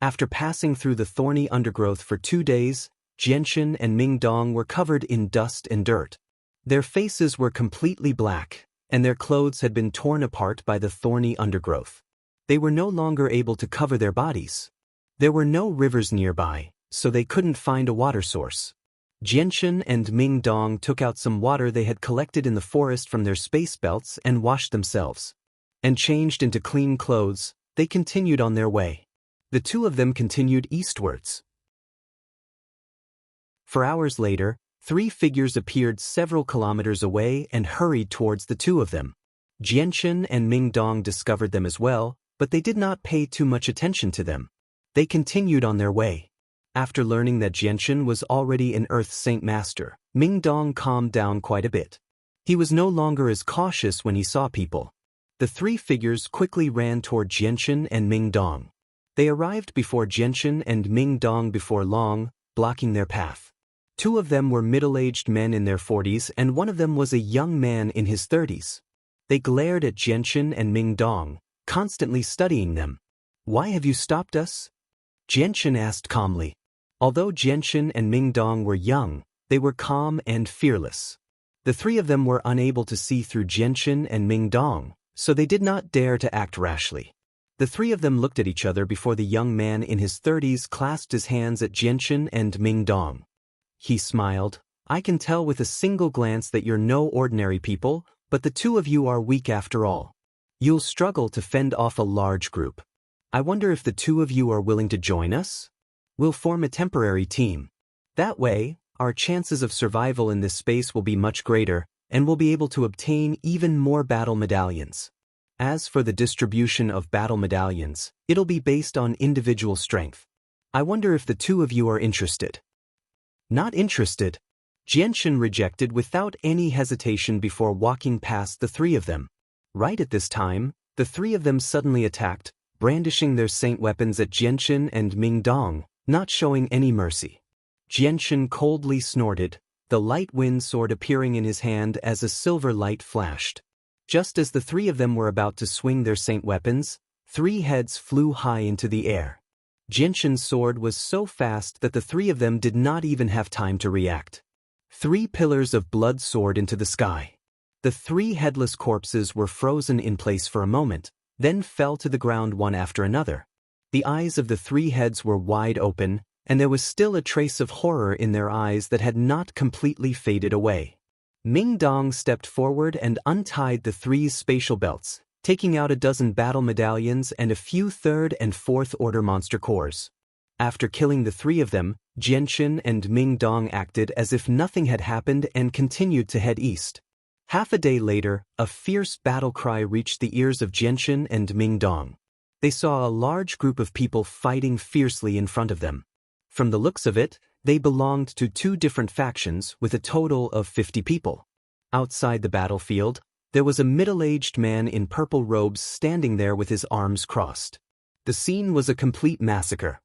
After passing through the thorny undergrowth for 2 days, Jianchen and Ming Dong were covered in dust and dirt. Their faces were completely black, and their clothes had been torn apart by the thorny undergrowth. They were no longer able to cover their bodies. There were no rivers nearby, so they couldn't find a water source. Jianchen and Ming Dong took out some water they had collected in the forest from their space belts and washed themselves. And changed into clean clothes, they continued on their way. The two of them continued eastwards. For hours later, 3 figures appeared several kilometers away and hurried towards the two of them. Jianchen and Ming Dong discovered them as well, but they did not pay too much attention to them. They continued on their way. After learning that Jianchen was already an Earth Saint Master, Ming Dong calmed down quite a bit. He was no longer as cautious when he saw people. The 3 figures quickly ran toward Jianchen and Ming Dong. They arrived before Jianchen and Ming Dong before long, blocking their path. 2 of them were middle-aged men in their 40s and one of them was a young man in his 30s. They glared at Jianchen and Ming Dong, constantly studying them. "Why have you stopped us?" Jianchen asked calmly. Although Jianchen and Ming Dong were young, they were calm and fearless. The 3 of them were unable to see through Jianchen and Ming Dong, so they did not dare to act rashly. The 3 of them looked at each other before the young man in his 30s clasped his hands at Jianchen and Ming Dong. He smiled. "I can tell with a single glance that you're no ordinary people, But the two of you are weak after all. You'll struggle to fend off a large group. I wonder if the two of you are willing to join us? We'll form a temporary team. That way, our chances of survival in this space will be much greater, and we'll be able to obtain even more battle medallions. As for the distribution of battle medallions, it'll be based on individual strength. I wonder if the two of you are interested. Not interested? Xianxia rejected without any hesitation before walking past the three of them. Right at this time, the three of them suddenly attacked, brandishing their saint weapons at Xianxia and Ming Dong, not showing any mercy. Xianxia coldly snorted, the light wind sword appearing in his hand as a silver light flashed. Just as the three of them were about to swing their saint weapons, three heads flew high into the air. Xianxia's sword was so fast that the three of them did not even have time to react. Three pillars of blood soared into the sky. The three headless corpses were frozen in place for a moment, then fell to the ground one after another. The eyes of the three heads were wide open, and there was still a trace of horror in their eyes that had not completely faded away. Ming Dong stepped forward and untied the three's spatial belts, taking out a dozen battle medallions and a few third and fourth order monster cores. After killing the three of them, Xianxia and Ming Dong acted as if nothing had happened and continued to head east. Half a day later, a fierce battle cry reached the ears of Xianxia and Ming Dong. They saw a large group of people fighting fiercely in front of them. From the looks of it, they belonged to two different factions with a total of 50 people. Outside the battlefield, there was a middle-aged man in purple robes standing there with his arms crossed. The scene was a complete massacre.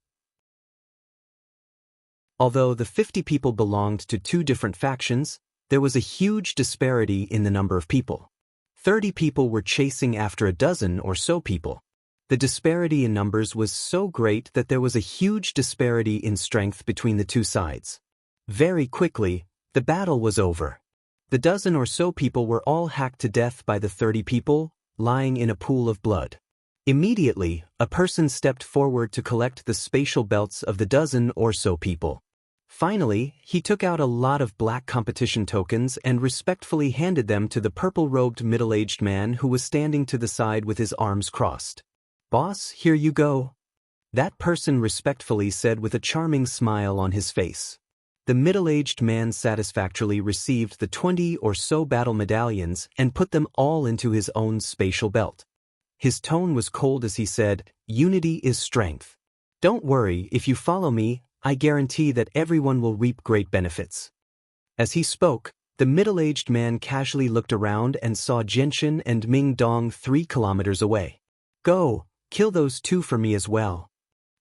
Although the 50 people belonged to two different factions, there was a huge disparity in the number of people. 30 people were chasing after a dozen or so people. The disparity in numbers was so great that there was a huge disparity in strength between the two sides. Very quickly, the battle was over. The dozen or so people were all hacked to death by the 30 people, lying in a pool of blood. Immediately, a person stepped forward to collect the spatial belts of the dozen or so people. Finally, he took out a lot of black competition tokens and respectfully handed them to the purple-robed middle-aged man who was standing to the side with his arms crossed. "Boss, here you go." That person respectfully said with a charming smile on his face. The middle-aged man satisfactorily received the 20 or so battle medallions and put them all into his own spatial belt. His tone was cold as he said, "Unity is strength. Don't worry, if you follow me, I guarantee that everyone will reap great benefits." As he spoke, the middle-aged man casually looked around and saw Xianxia and Ming Dong 3 kilometers away. "Go, kill those two for me as well."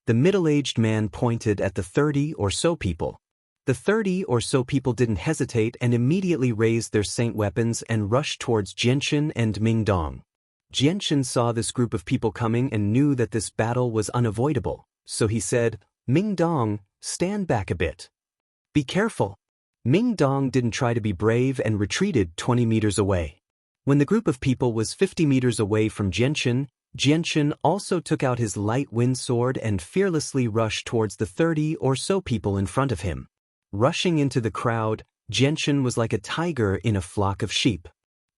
The middle-aged man pointed at the 30 or so people. The 30 or so people didn't hesitate and immediately raised their saint weapons and rushed towards Xianxia and Ming Dong. Xianxia saw this group of people coming and knew that this battle was unavoidable, so he said, "Ming Dong, stand back a bit. Be careful." Ming Dong didn't try to be brave and retreated 20 meters away. When the group of people was 50 meters away from Xianxia, Xianxia also took out his light wind sword and fearlessly rushed towards the 30 or so people in front of him. Rushing into the crowd, Xianxia was like a tiger in a flock of sheep.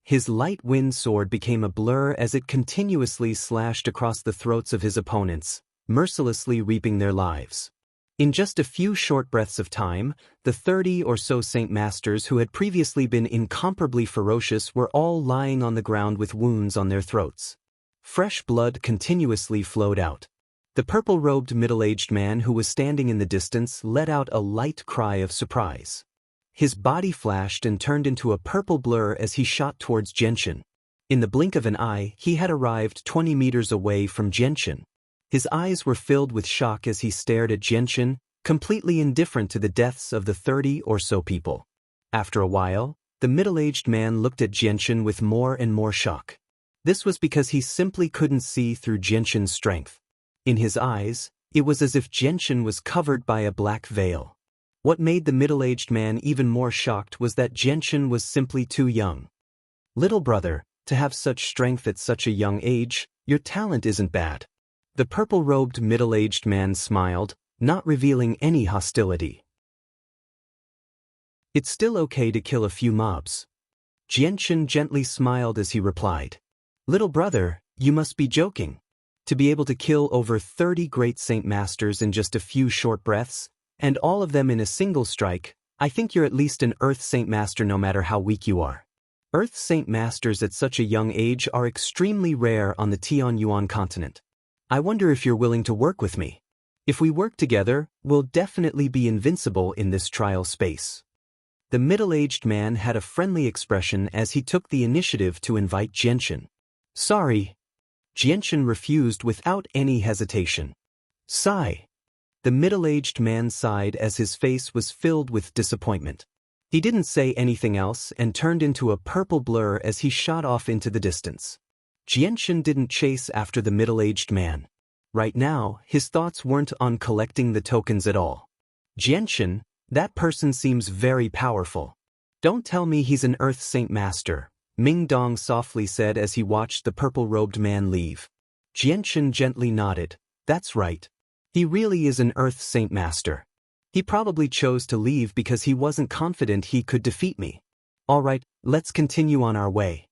His light wind sword became a blur as it continuously slashed across the throats of his opponents, mercilessly reaping their lives. In just a few short breaths of time, the 30 or so Saint Masters who had previously been incomparably ferocious were all lying on the ground with wounds on their throats. Fresh blood continuously flowed out. The purple-robed middle-aged man who was standing in the distance let out a light cry of surprise. His body flashed and turned into a purple blur as he shot towards Xianxia. In the blink of an eye, he had arrived 20 meters away from Xianxia. His eyes were filled with shock as he stared at Xianxia, completely indifferent to the deaths of the 30 or so people. After a while, the middle-aged man looked at Xianxia with more and more shock. This was because he simply couldn't see through Xianxia's strength. In his eyes, it was as if Xianxia was covered by a black veil. What made the middle-aged man even more shocked was that Xianxia was simply too young. "Little brother, to have such strength at such a young age, your talent isn't bad." The purple-robed middle-aged man smiled, not revealing any hostility. "It's still okay to kill a few mobs. Jianchen gently smiled as he replied. Little brother, you must be joking. To be able to kill over 30 great Saint Masters in just a few short breaths, and all of them in a single strike, I think you're at least an Earth Saint Master no matter how weak you are. Earth Saint Masters at such a young age are extremely rare on the Tianyuan continent. I wonder if you're willing to work with me. If we work together, we'll definitely be invincible in this trial space. The middle-aged man had a friendly expression as he took the initiative to invite Jianchen. Sorry. Jianchen refused without any hesitation. Sigh. The middle-aged man sighed as his face was filled with disappointment. He didn't say anything else and turned into a purple blur as he shot off into the distance. Jianchen didn't chase after the middle-aged man. Right now, his thoughts weren't on collecting the tokens at all. Jianchen, that person seems very powerful. Don't tell me he's an Earth Saint Master, Ming Dong softly said as he watched the purple-robed man leave. Jianchen gently nodded. That's right. He really is an Earth Saint Master. He probably chose to leave because he wasn't confident he could defeat me. All right, let's continue on our way.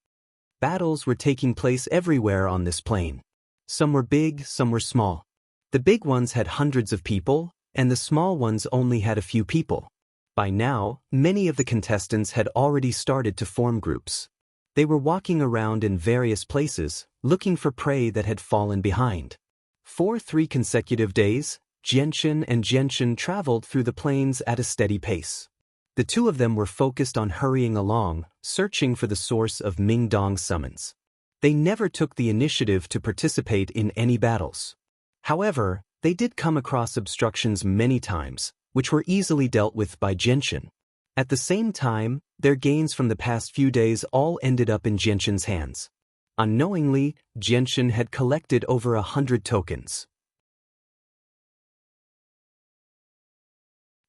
Battles were taking place everywhere on this plain. Some were big, some were small. The big ones had hundreds of people, and the small ones only had a few people. By now, many of the contestants had already started to form groups. They were walking around in various places, looking for prey that had fallen behind. For 3 consecutive days, Jianchen and Jianchen traveled through the plains at a steady pace. The two of them were focused on hurrying along, searching for the source of Ming Dong's summons. They never took the initiative to participate in any battles. However, they did come across obstructions many times, which were easily dealt with by Jianchen. At the same time, their gains from the past few days all ended up in Jianchen's hands. Unknowingly, Jianchen had collected over 100 tokens.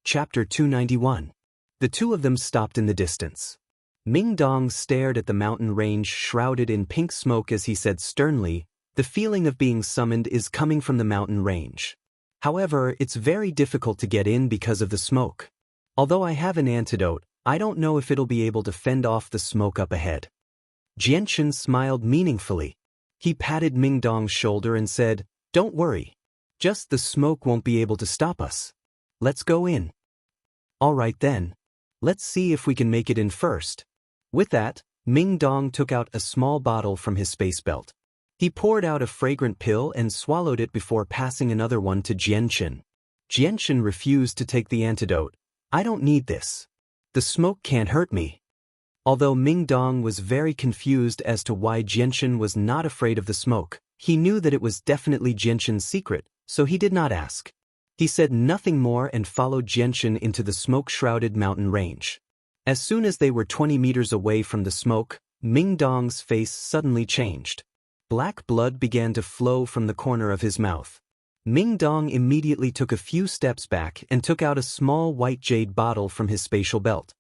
Chapter 291. The two of them stopped in the distance. Ming Dong stared at the mountain range shrouded in pink smoke as he said sternly, the feeling of being summoned is coming from the mountain range. However, it's very difficult to get in because of the smoke. Although I have an antidote, I don't know if it'll be able to fend off the smoke up ahead. Jianchen smiled meaningfully. He patted Ming Dong's shoulder and said, Don't worry. Just the smoke won't be able to stop us. Let's go in. All right then. Let's see if we can make it in first. With that, Ming Dong took out a small bottle from his space belt. He poured out a fragrant pill and swallowed it before passing another one to Jianchen. Jianchen refused to take the antidote. I don't need this. The smoke can't hurt me. Although Ming Dong was very confused as to why Jianchen was not afraid of the smoke, he knew that it was definitely Jianchen's secret, so he did not ask. He said nothing more and followed Jianchen into the smoke-shrouded mountain range. As soon as they were 20 meters away from the smoke, Ming Dong's face suddenly changed. Black blood began to flow from the corner of his mouth. Ming Dong immediately took a few steps back and took out a small white jade bottle from his spatial belt.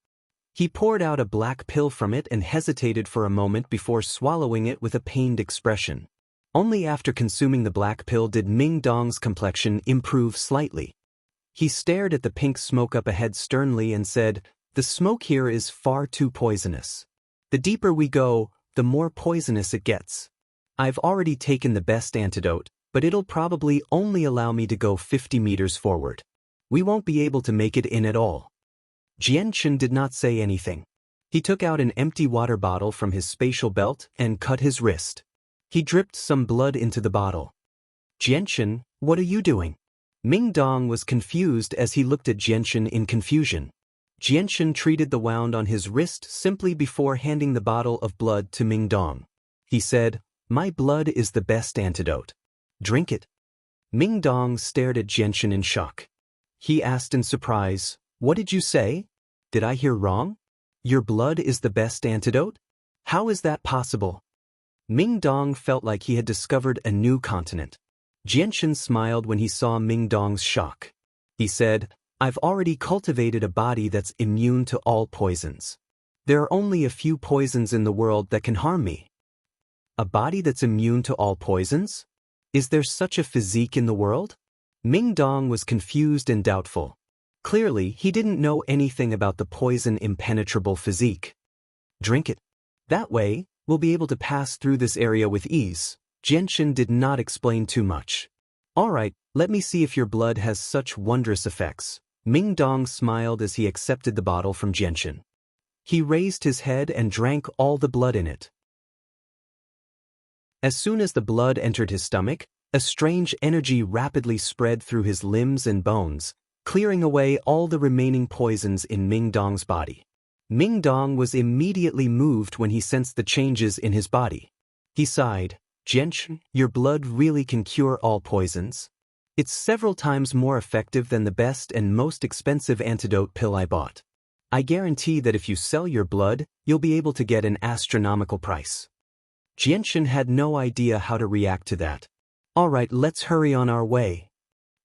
He poured out a black pill from it and hesitated for a moment before swallowing it with a pained expression. Only after consuming the black pill did Ming Dong's complexion improve slightly. He stared at the pink smoke up ahead sternly and said, The smoke here is far too poisonous. The deeper we go, the more poisonous it gets. I've already taken the best antidote, but it'll probably only allow me to go 50 meters forward. We won't be able to make it in at all. Jianchen did not say anything. He took out an empty water bottle from his spatial belt and cut his wrist. He dripped some blood into the bottle. Jianchen, what are you doing? Ming Dong was confused as he looked at Jianchen in confusion. Jianchen treated the wound on his wrist simply before handing the bottle of blood to Ming Dong. He said, My blood is the best antidote. Drink it. Ming Dong stared at Jianchen in shock. He asked in surprise, What did you say? Did I hear wrong? Your blood is the best antidote? How is that possible? Ming Dong felt like he had discovered a new continent. Jianchen smiled when he saw Ming Dong's shock. He said, I've already cultivated a body that's immune to all poisons. There are only a few poisons in the world that can harm me. A body that's immune to all poisons? Is there such a physique in the world? Ming Dong was confused and doubtful. Clearly, he didn't know anything about the poison impenetrable physique. Drink it. That way, we'll be able to pass through this area with ease. Jianshan did not explain too much. Alright, let me see if your blood has such wondrous effects. Ming Dong smiled as he accepted the bottle from Jianshan. He raised his head and drank all the blood in it. As soon as the blood entered his stomach, a strange energy rapidly spread through his limbs and bones, clearing away all the remaining poisons in Ming Dong's body. Ming Dong was immediately moved when he sensed the changes in his body. He sighed, "Jianshan, your blood really can cure all poisons. It's several times more effective than the best and most expensive antidote pill I bought. I guarantee that if you sell your blood, you'll be able to get an astronomical price." Jianshan had no idea how to react to that. Alright, let's hurry on our way.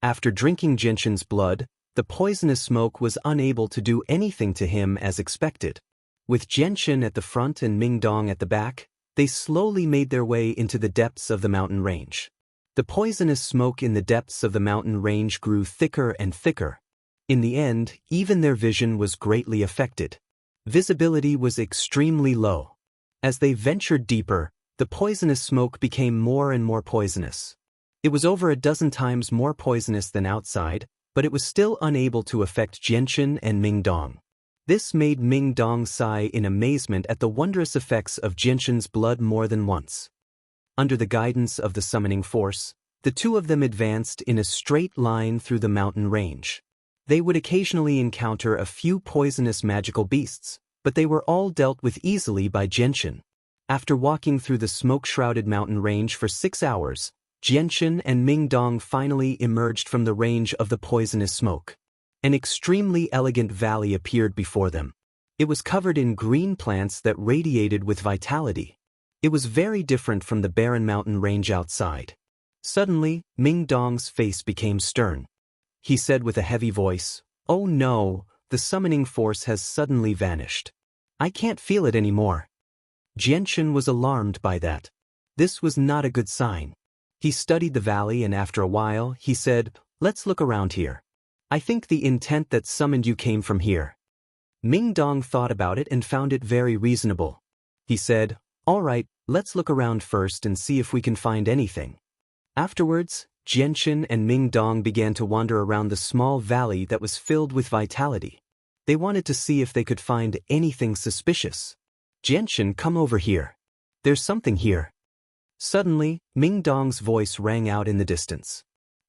After drinking Jianshan's blood, the poisonous smoke was unable to do anything to him as expected. With Jianshan at the front and Ming Dong at the back, they slowly made their way into the depths of the mountain range. The poisonous smoke in the depths of the mountain range grew thicker and thicker. In the end, even their vision was greatly affected. Visibility was extremely low. As they ventured deeper, the poisonous smoke became more and more poisonous. It was over a dozen times more poisonous than outside, but it was still unable to affect Jianshan and Ming Dong. This made Ming Dong sigh in amazement at the wondrous effects of Jianshan's blood more than once. Under the guidance of the summoning force, the two of them advanced in a straight line through the mountain range. They would occasionally encounter a few poisonous magical beasts, but they were all dealt with easily by Jianshan. After walking through the smoke-shrouded mountain range for 6 hours, Jianshan and Ming Dong finally emerged from the range of the poisonous smoke. An extremely elegant valley appeared before them. It was covered in green plants that radiated with vitality. It was very different from the barren mountain range outside. Suddenly, Ming Dong's face became stern. He said with a heavy voice, "Oh no, the summoning force has suddenly vanished. I can't feel it anymore." Jianshan was alarmed by that. This was not a good sign. He studied the valley and after a while, he said, "Let's look around here. I think the intent that summoned you came from here." Ming Dong thought about it and found it very reasonable. He said, "Alright, let's look around first and see if we can find anything." Afterwards, Jianshan and Ming Dong began to wander around the small valley that was filled with vitality. They wanted to see if they could find anything suspicious. "Jianshan, come over here. There's something here." Suddenly, Ming Dong's voice rang out in the distance.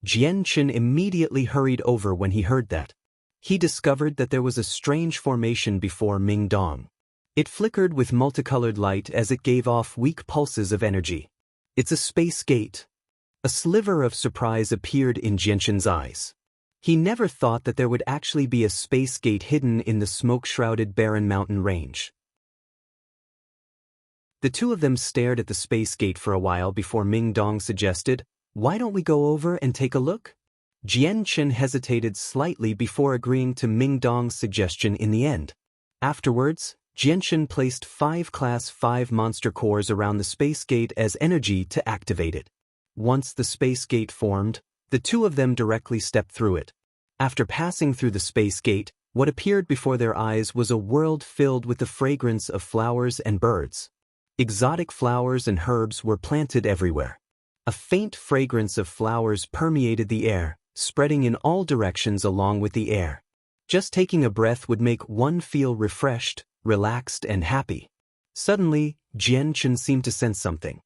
Jianshan immediately hurried over when he heard that. He discovered that there was a strange formation before Ming Dong. It flickered with multicolored light as it gave off weak pulses of energy. "It's a space gate." A sliver of surprise appeared in Jianshan's eyes. He never thought that there would actually be a space gate hidden in the smoke-shrouded barren mountain range. The two of them stared at the space gate for a while before Ming Dong suggested, "Why don't we go over and take a look?" Jianshan hesitated slightly before agreeing to Ming Dong's suggestion in the end. Afterwards, Jianshan placed 5 Class 5 monster cores around the space gate as energy to activate it. Once the space gate formed, the two of them directly stepped through it. After passing through the space gate, what appeared before their eyes was a world filled with the fragrance of flowers and birds. Exotic flowers and herbs were planted everywhere. A faint fragrance of flowers permeated the air, spreading in all directions along with the air. Just taking a breath would make one feel refreshed, relaxed, and happy. Suddenly, Jianshan seemed to sense something.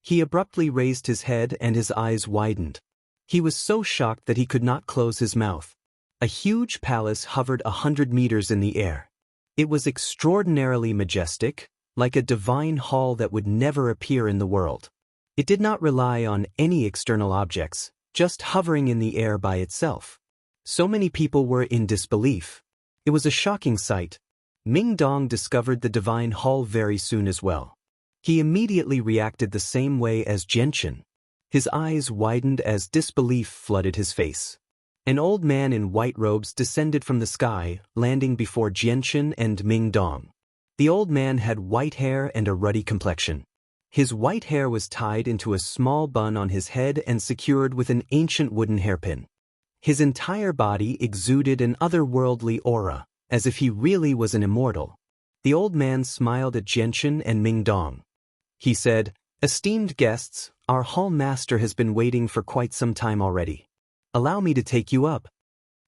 He abruptly raised his head and his eyes widened. He was so shocked that he could not close his mouth. A huge palace hovered 100 meters in the air. It was extraordinarily majestic, like a divine hall that would never appear in the world. It did not rely on any external objects, just hovering in the air by itself. So many people were in disbelief. It was a shocking sight. Ming Dong discovered the divine hall very soon as well. He immediately reacted the same way as Jianshan. His eyes widened as disbelief flooded his face. An old man in white robes descended from the sky, landing before Jianshan and Ming Dong. The old man had white hair and a ruddy complexion. His white hair was tied into a small bun on his head and secured with an ancient wooden hairpin. His entire body exuded an otherworldly aura, as if he really was an immortal. The old man smiled at Jianchen and Mingdong. He said, "Esteemed guests, our hall master has been waiting for quite some time already. Allow me to take you up."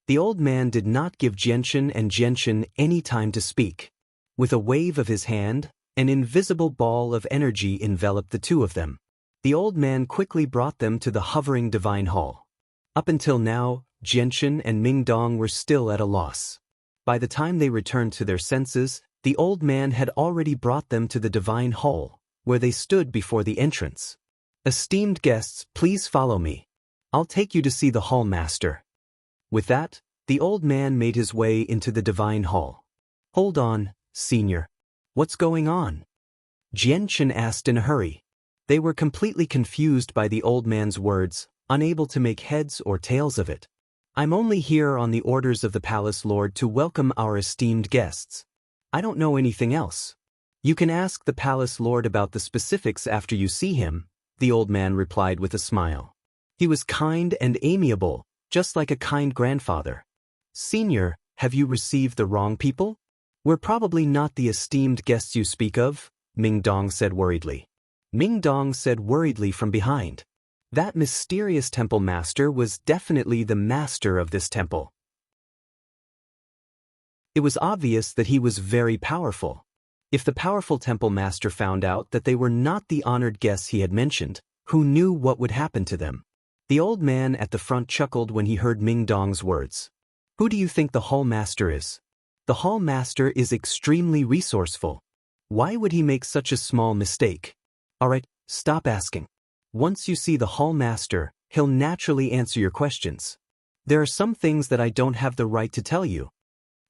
The old man did not give Jianchen and Jianchen any time to speak. With a wave of his hand, an invisible ball of energy enveloped the two of them. The old man quickly brought them to the hovering divine hall. Up until now, Jianchen and Mingdong were still at a loss. By the time they returned to their senses, the old man had already brought them to the divine hall, where they stood before the entrance. "Esteemed guests, please follow me. I'll take you to see the hall master." With that, the old man made his way into the divine hall. "Hold on, senior. What's going on?" Jianchen asked in a hurry. They were completely confused by the old man's words, unable to make heads or tails of it. "I'm only here on the orders of the palace lord to welcome our esteemed guests. I don't know anything else. You can ask the palace lord about the specifics after you see him," the old man replied with a smile. He was kind and amiable, just like a kind grandfather. "Senior, have you received the wrong people? We're probably not the esteemed guests you speak of," Mingdong said worriedly. Mingdong said worriedly from behind. That mysterious temple master was definitely the master of this temple. It was obvious that he was very powerful. If the powerful temple master found out that they were not the honored guests he had mentioned, who knew what would happen to them? The old man at the front chuckled when he heard Mingdong's words. "Who do you think the hall master is?" "The hall master is extremely resourceful. Why would he make such a small mistake?" "Alright, stop asking. Once you see the hall master, he'll naturally answer your questions. There are some things that I don't have the right to tell you."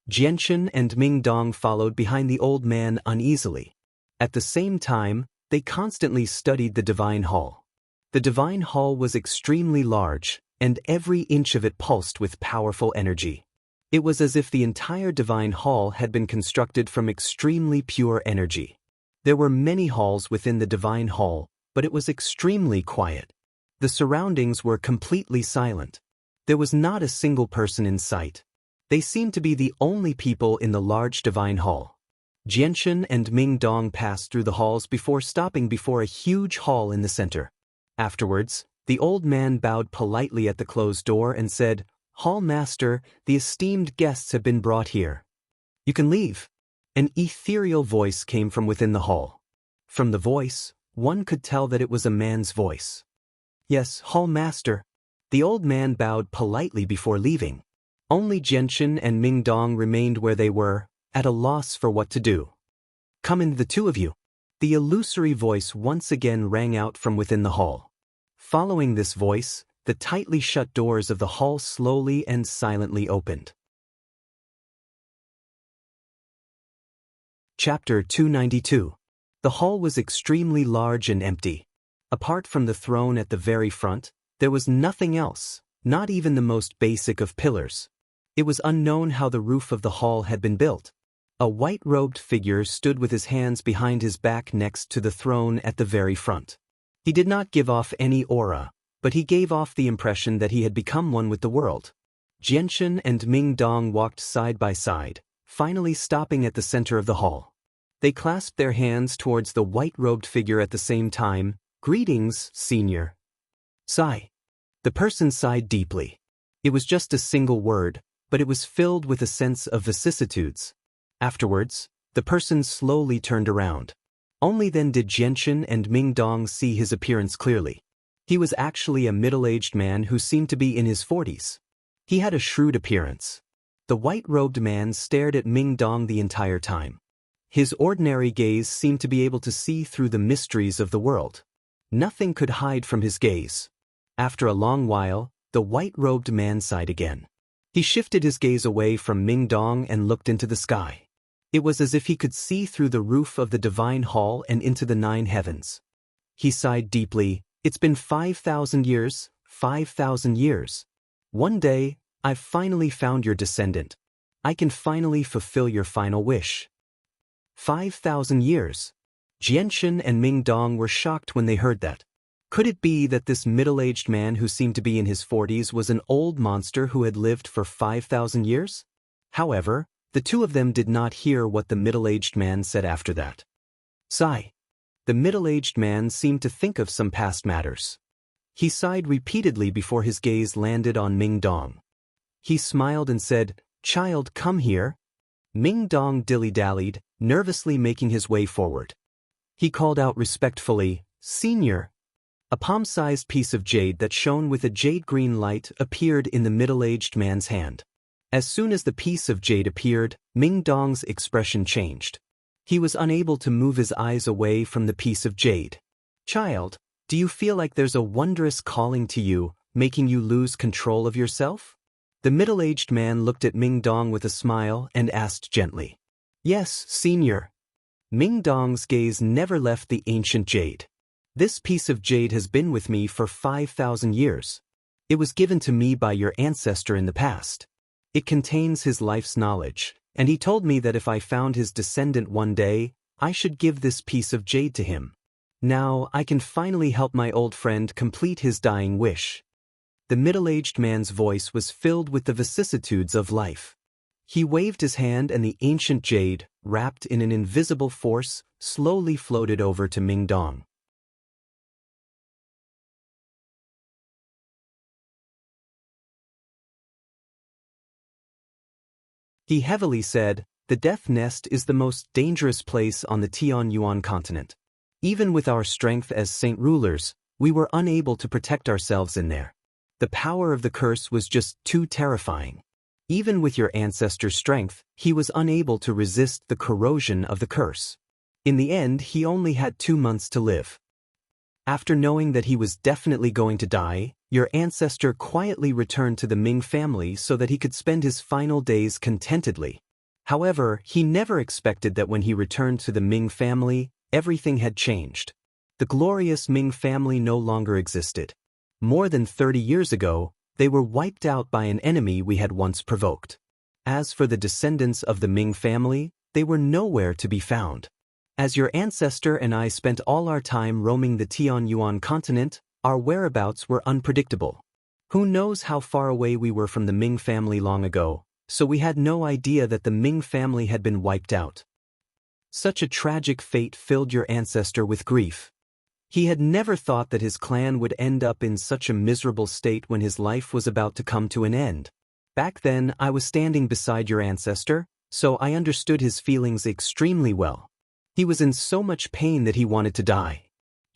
Jianchen and Mingdong followed behind the old man uneasily. At the same time, they constantly studied the divine hall. The divine hall was extremely large, and every inch of it pulsed with powerful energy. It was as if the entire divine hall had been constructed from extremely pure energy. There were many halls within the divine hall, but it was extremely quiet. The surroundings were completely silent. There was not a single person in sight. They seemed to be the only people in the large divine hall. Jianchen and Mingdong passed through the halls before stopping before a huge hall in the center. Afterwards, the old man bowed politely at the closed door and said, "Hall master, the esteemed guests have been brought here. You can leave." An ethereal voice came from within the hall. From the voice, one could tell that it was a man's voice. "Yes, hall master." The old man bowed politely before leaving. Only Jianchen and Mingdong remained where they were, at a loss for what to do. "Come in, the two of you." The illusory voice once again rang out from within the hall. Following this voice, the tightly shut doors of the hall slowly and silently opened. Chapter 292. The hall was extremely large and empty. Apart from the throne at the very front, there was nothing else, not even the most basic of pillars. It was unknown how the roof of the hall had been built. A white-robed figure stood with his hands behind his back next to the throne at the very front. He did not give off any aura, but he gave off the impression that he had become one with the world. Jianchen and Mingdong walked side by side, finally stopping at the center of the hall. They clasped their hands towards the white-robed figure at the same time. "Greetings, senior." Sigh. The person sighed deeply. It was just a single word, but it was filled with a sense of vicissitudes. Afterwards, the person slowly turned around. Only then did Jianchen and Mingdong see his appearance clearly. He was actually a middle-aged man who seemed to be in his 40s. He had a shrewd appearance. The white-robed man stared at Mingdong the entire time. His ordinary gaze seemed to be able to see through the mysteries of the world. Nothing could hide from his gaze. After a long while, the white-robed man sighed again. He shifted his gaze away from Mingdong and looked into the sky. It was as if he could see through the roof of the divine hall and into the 9 heavens. He sighed deeply. "It's been 5,000 years, 5,000 years. One day, I've finally found your descendant. I can finally fulfill your final wish." 5,000 years. Jianchen and Mingdong were shocked when they heard that. Could it be that this middle-aged man who seemed to be in his 40s was an old monster who had lived for 5,000 years? However, The two of them did not hear what the middle-aged man said after that. Sigh. The middle-aged man seemed to think of some past matters. He sighed repeatedly before his gaze landed on Ming Dong. He smiled and said, "Child, come here." Ming Dong dilly-dallied, nervously making his way forward. He called out respectfully, "Senior." A palm-sized piece of jade that shone with a jade-green light appeared in the middle-aged man's hand. As soon as the piece of jade appeared, Ming Dong's expression changed. He was unable to move his eyes away from the piece of jade. "Child, do you feel like there's a wondrous calling to you, making you lose control of yourself?" The middle-aged man looked at Ming Dong with a smile and asked gently. "Yes, senior." Ming Dong's gaze never left the ancient jade. "This piece of jade has been with me for 5,000 years. It was given to me by your ancestor in the past. It contains his life's knowledge, and he told me that if I found his descendant one day, I should give this piece of jade to him. Now I can finally help my old friend complete his dying wish." The middle-aged man's voice was filled with the vicissitudes of life. He waved his hand and the ancient jade, wrapped in an invisible force, slowly floated over to Ming Dong. He heavily said, "The Death Nest is the most dangerous place on the Tianyuan continent. Even with our strength as saint rulers, we were unable to protect ourselves in there. The power of the curse was just too terrifying. Even with your ancestor's strength, he was unable to resist the corrosion of the curse. In the end, he only had 2 months to live. After knowing that he was definitely going to die, your ancestor quietly returned to the Ming family so that he could spend his final days contentedly. However, he never expected that when he returned to the Ming family, everything had changed. The glorious Ming family no longer existed. More than 30 years ago, they were wiped out by an enemy we had once provoked. As for the descendants of the Ming family, they were nowhere to be found. As your ancestor and I spent all our time roaming the Tianyuan continent, our whereabouts were unpredictable. Who knows how far away we were from the Ming family long ago, so we had no idea that the Ming family had been wiped out. Such a tragic fate filled your ancestor with grief. He had never thought that his clan would end up in such a miserable state when his life was about to come to an end. Back then, I was standing beside your ancestor, so I understood his feelings extremely well. He was in so much pain that he wanted to die.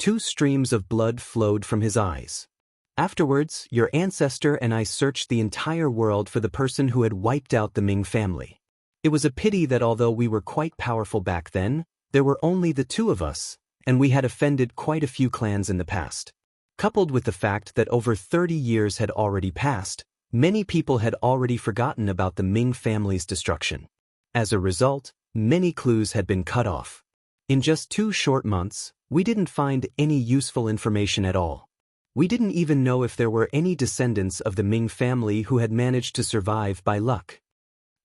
2 streams of blood flowed from his eyes. Afterwards, your ancestor and I searched the entire world for the person who had wiped out the Ming family. It was a pity that although we were quite powerful back then, there were only the 2 of us, and we had offended quite a few clans in the past. Coupled with the fact that over 30 years had already passed, many people had already forgotten about the Ming family's destruction. As a result, many clues had been cut off. In just 2 short months, we didn't find any useful information at all. We didn't even know if there were any descendants of the Ming family who had managed to survive by luck.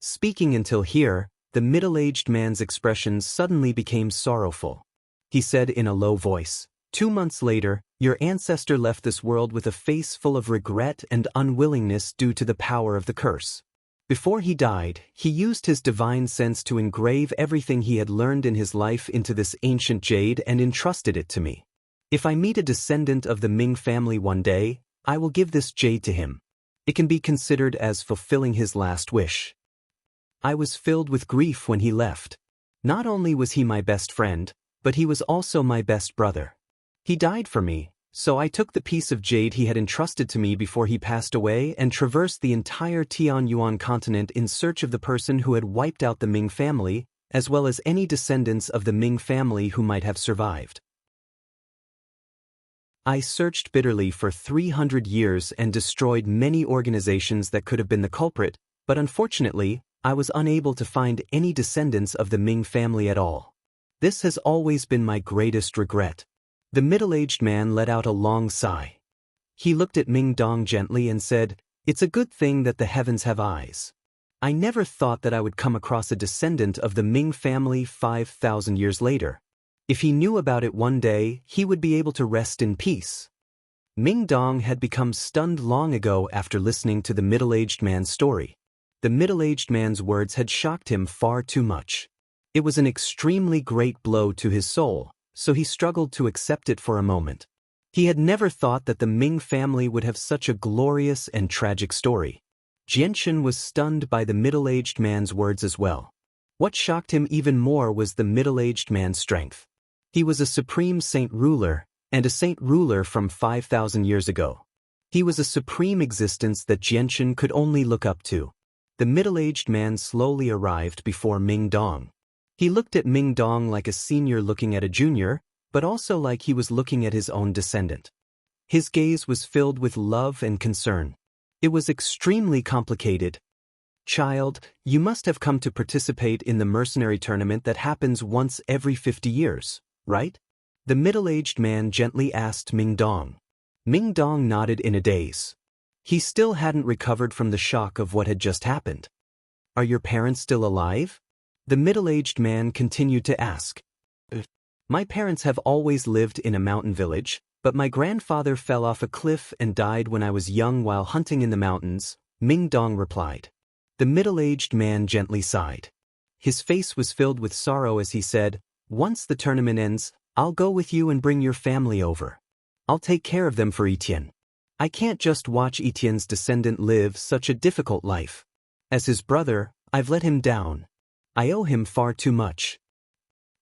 Speaking until here, the middle-aged man's expression suddenly became sorrowful. He said in a low voice, 2 months later, your ancestor left this world with a face full of regret and unwillingness due to the power of the curse. Before he died, he used his divine sense to engrave everything he had learned in his life into this ancient jade and entrusted it to me. If I meet a descendant of the Ming family one day, I will give this jade to him. It can be considered as fulfilling his last wish. I was filled with grief when he left. Not only was he my best friend, but he was also my best brother. He died for me, so I took the piece of jade he had entrusted to me before he passed away and traversed the entire Tianyuan continent in search of the person who had wiped out the Ming family, as well as any descendants of the Ming family who might have survived. I searched bitterly for 300 years and destroyed many organizations that could have been the culprit, but unfortunately, I was unable to find any descendants of the Ming family at all. This has always been my greatest regret. The middle-aged man let out a long sigh. He looked at Ming Dong gently and said, "It's a good thing that the heavens have eyes. I never thought that I would come across a descendant of the Ming family 5,000 years later. If he knew about it one day, he would be able to rest in peace." Ming Dong had become stunned long ago after listening to the middle-aged man's story. The middle-aged man's words had shocked him far too much. It was an extremely great blow to his soul, so he struggled to accept it for a moment. He had never thought that the Ming family would have such a glorious and tragic story. Xianxia was stunned by the middle-aged man's words as well. What shocked him even more was the middle-aged man's strength. He was a supreme saint ruler, and a saint ruler from 5,000 years ago. He was a supreme existence that Xianxia could only look up to. The middle-aged man slowly arrived before Ming Dong. He looked at Ming Dong like a senior looking at a junior, but also like he was looking at his own descendant. His gaze was filled with love and concern. It was extremely complicated. "Child, you must have come to participate in the mercenary tournament that happens once every 50 years, right?" The middle-aged man gently asked Ming Dong. Ming Dong nodded in a daze. He still hadn't recovered from the shock of what had just happened. "Are your parents still alive?" The middle-aged man continued to ask. "My parents have always lived in a mountain village, but my grandfather fell off a cliff and died when I was young while hunting in the mountains," Ming Dong replied. The middle-aged man gently sighed. His face was filled with sorrow as he said, "Once the tournament ends, I'll go with you and bring your family over. I'll take care of them for Etienne. I can't just watch Etienne's descendant live such a difficult life. As his brother, I've let him down. I owe him far too much."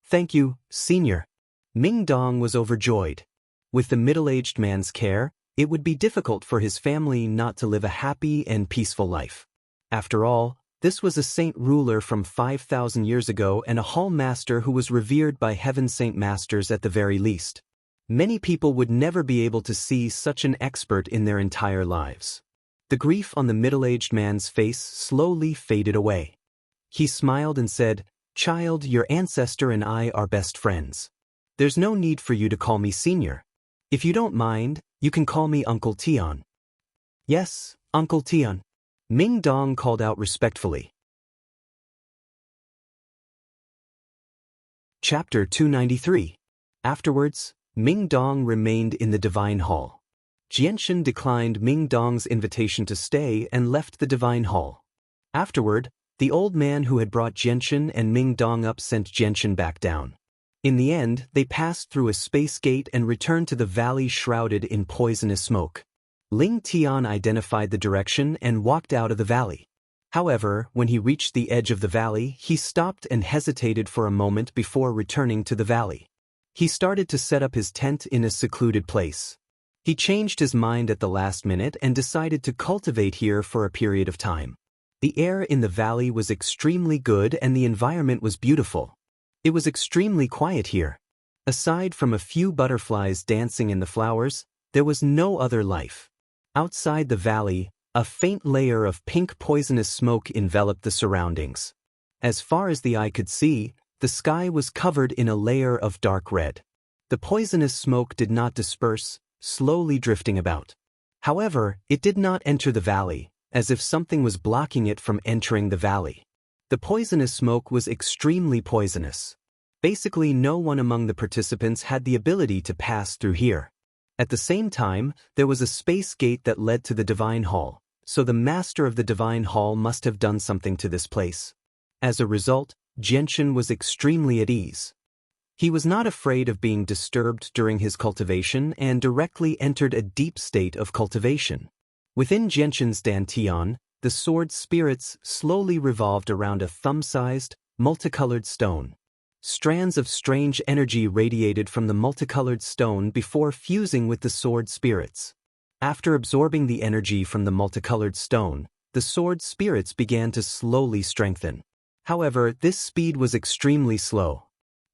"Thank you, senior." Ming Dong was overjoyed. With the middle-aged man's care, it would be difficult for his family not to live a happy and peaceful life. After all, this was a saint ruler from 5,000 years ago and a hall master who was revered by heaven saint masters at the very least. Many people would never be able to see such an expert in their entire lives. The grief on the middle-aged man's face slowly faded away. He smiled and said, "Child, your ancestor and I are best friends. There's no need for you to call me senior. If you don't mind, you can call me Uncle Tian." "Yes, Uncle Tian," Ming Dong called out respectfully. Chapter 293. Afterwards, Ming Dong remained in the Divine Hall. Xianxia declined Ming Dong's invitation to stay and left the Divine Hall. Afterward, the old man who had brought Xianxia and Ming Dong up sent Xianxia back down. In the end, they passed through a space gate and returned to the valley shrouded in poisonous smoke. Ling Tian identified the direction and walked out of the valley. However, when he reached the edge of the valley, he stopped and hesitated for a moment before returning to the valley. He started to set up his tent in a secluded place. He changed his mind at the last minute and decided to cultivate here for a period of time. The air in the valley was extremely good and the environment was beautiful. It was extremely quiet here. Aside from a few butterflies dancing in the flowers, there was no other life. Outside the valley, a faint layer of pink poisonous smoke enveloped the surroundings. As far as the eye could see, the sky was covered in a layer of dark red. The poisonous smoke did not disperse, slowly drifting about. However, it did not enter the valley, as if something was blocking it from entering the valley. The poisonous smoke was extremely poisonous. Basically, no one among the participants had the ability to pass through here. At the same time, there was a space gate that led to the Divine Hall, so the master of the Divine Hall must have done something to this place. As a result, Xianxia was extremely at ease. He was not afraid of being disturbed during his cultivation and directly entered a deep state of cultivation. Within Xianxia's dantian, the sword spirits slowly revolved around a thumb-sized, multicolored stone. Strands of strange energy radiated from the multicolored stone before fusing with the sword spirits. After absorbing the energy from the multicolored stone, the sword spirits began to slowly strengthen. However, this speed was extremely slow.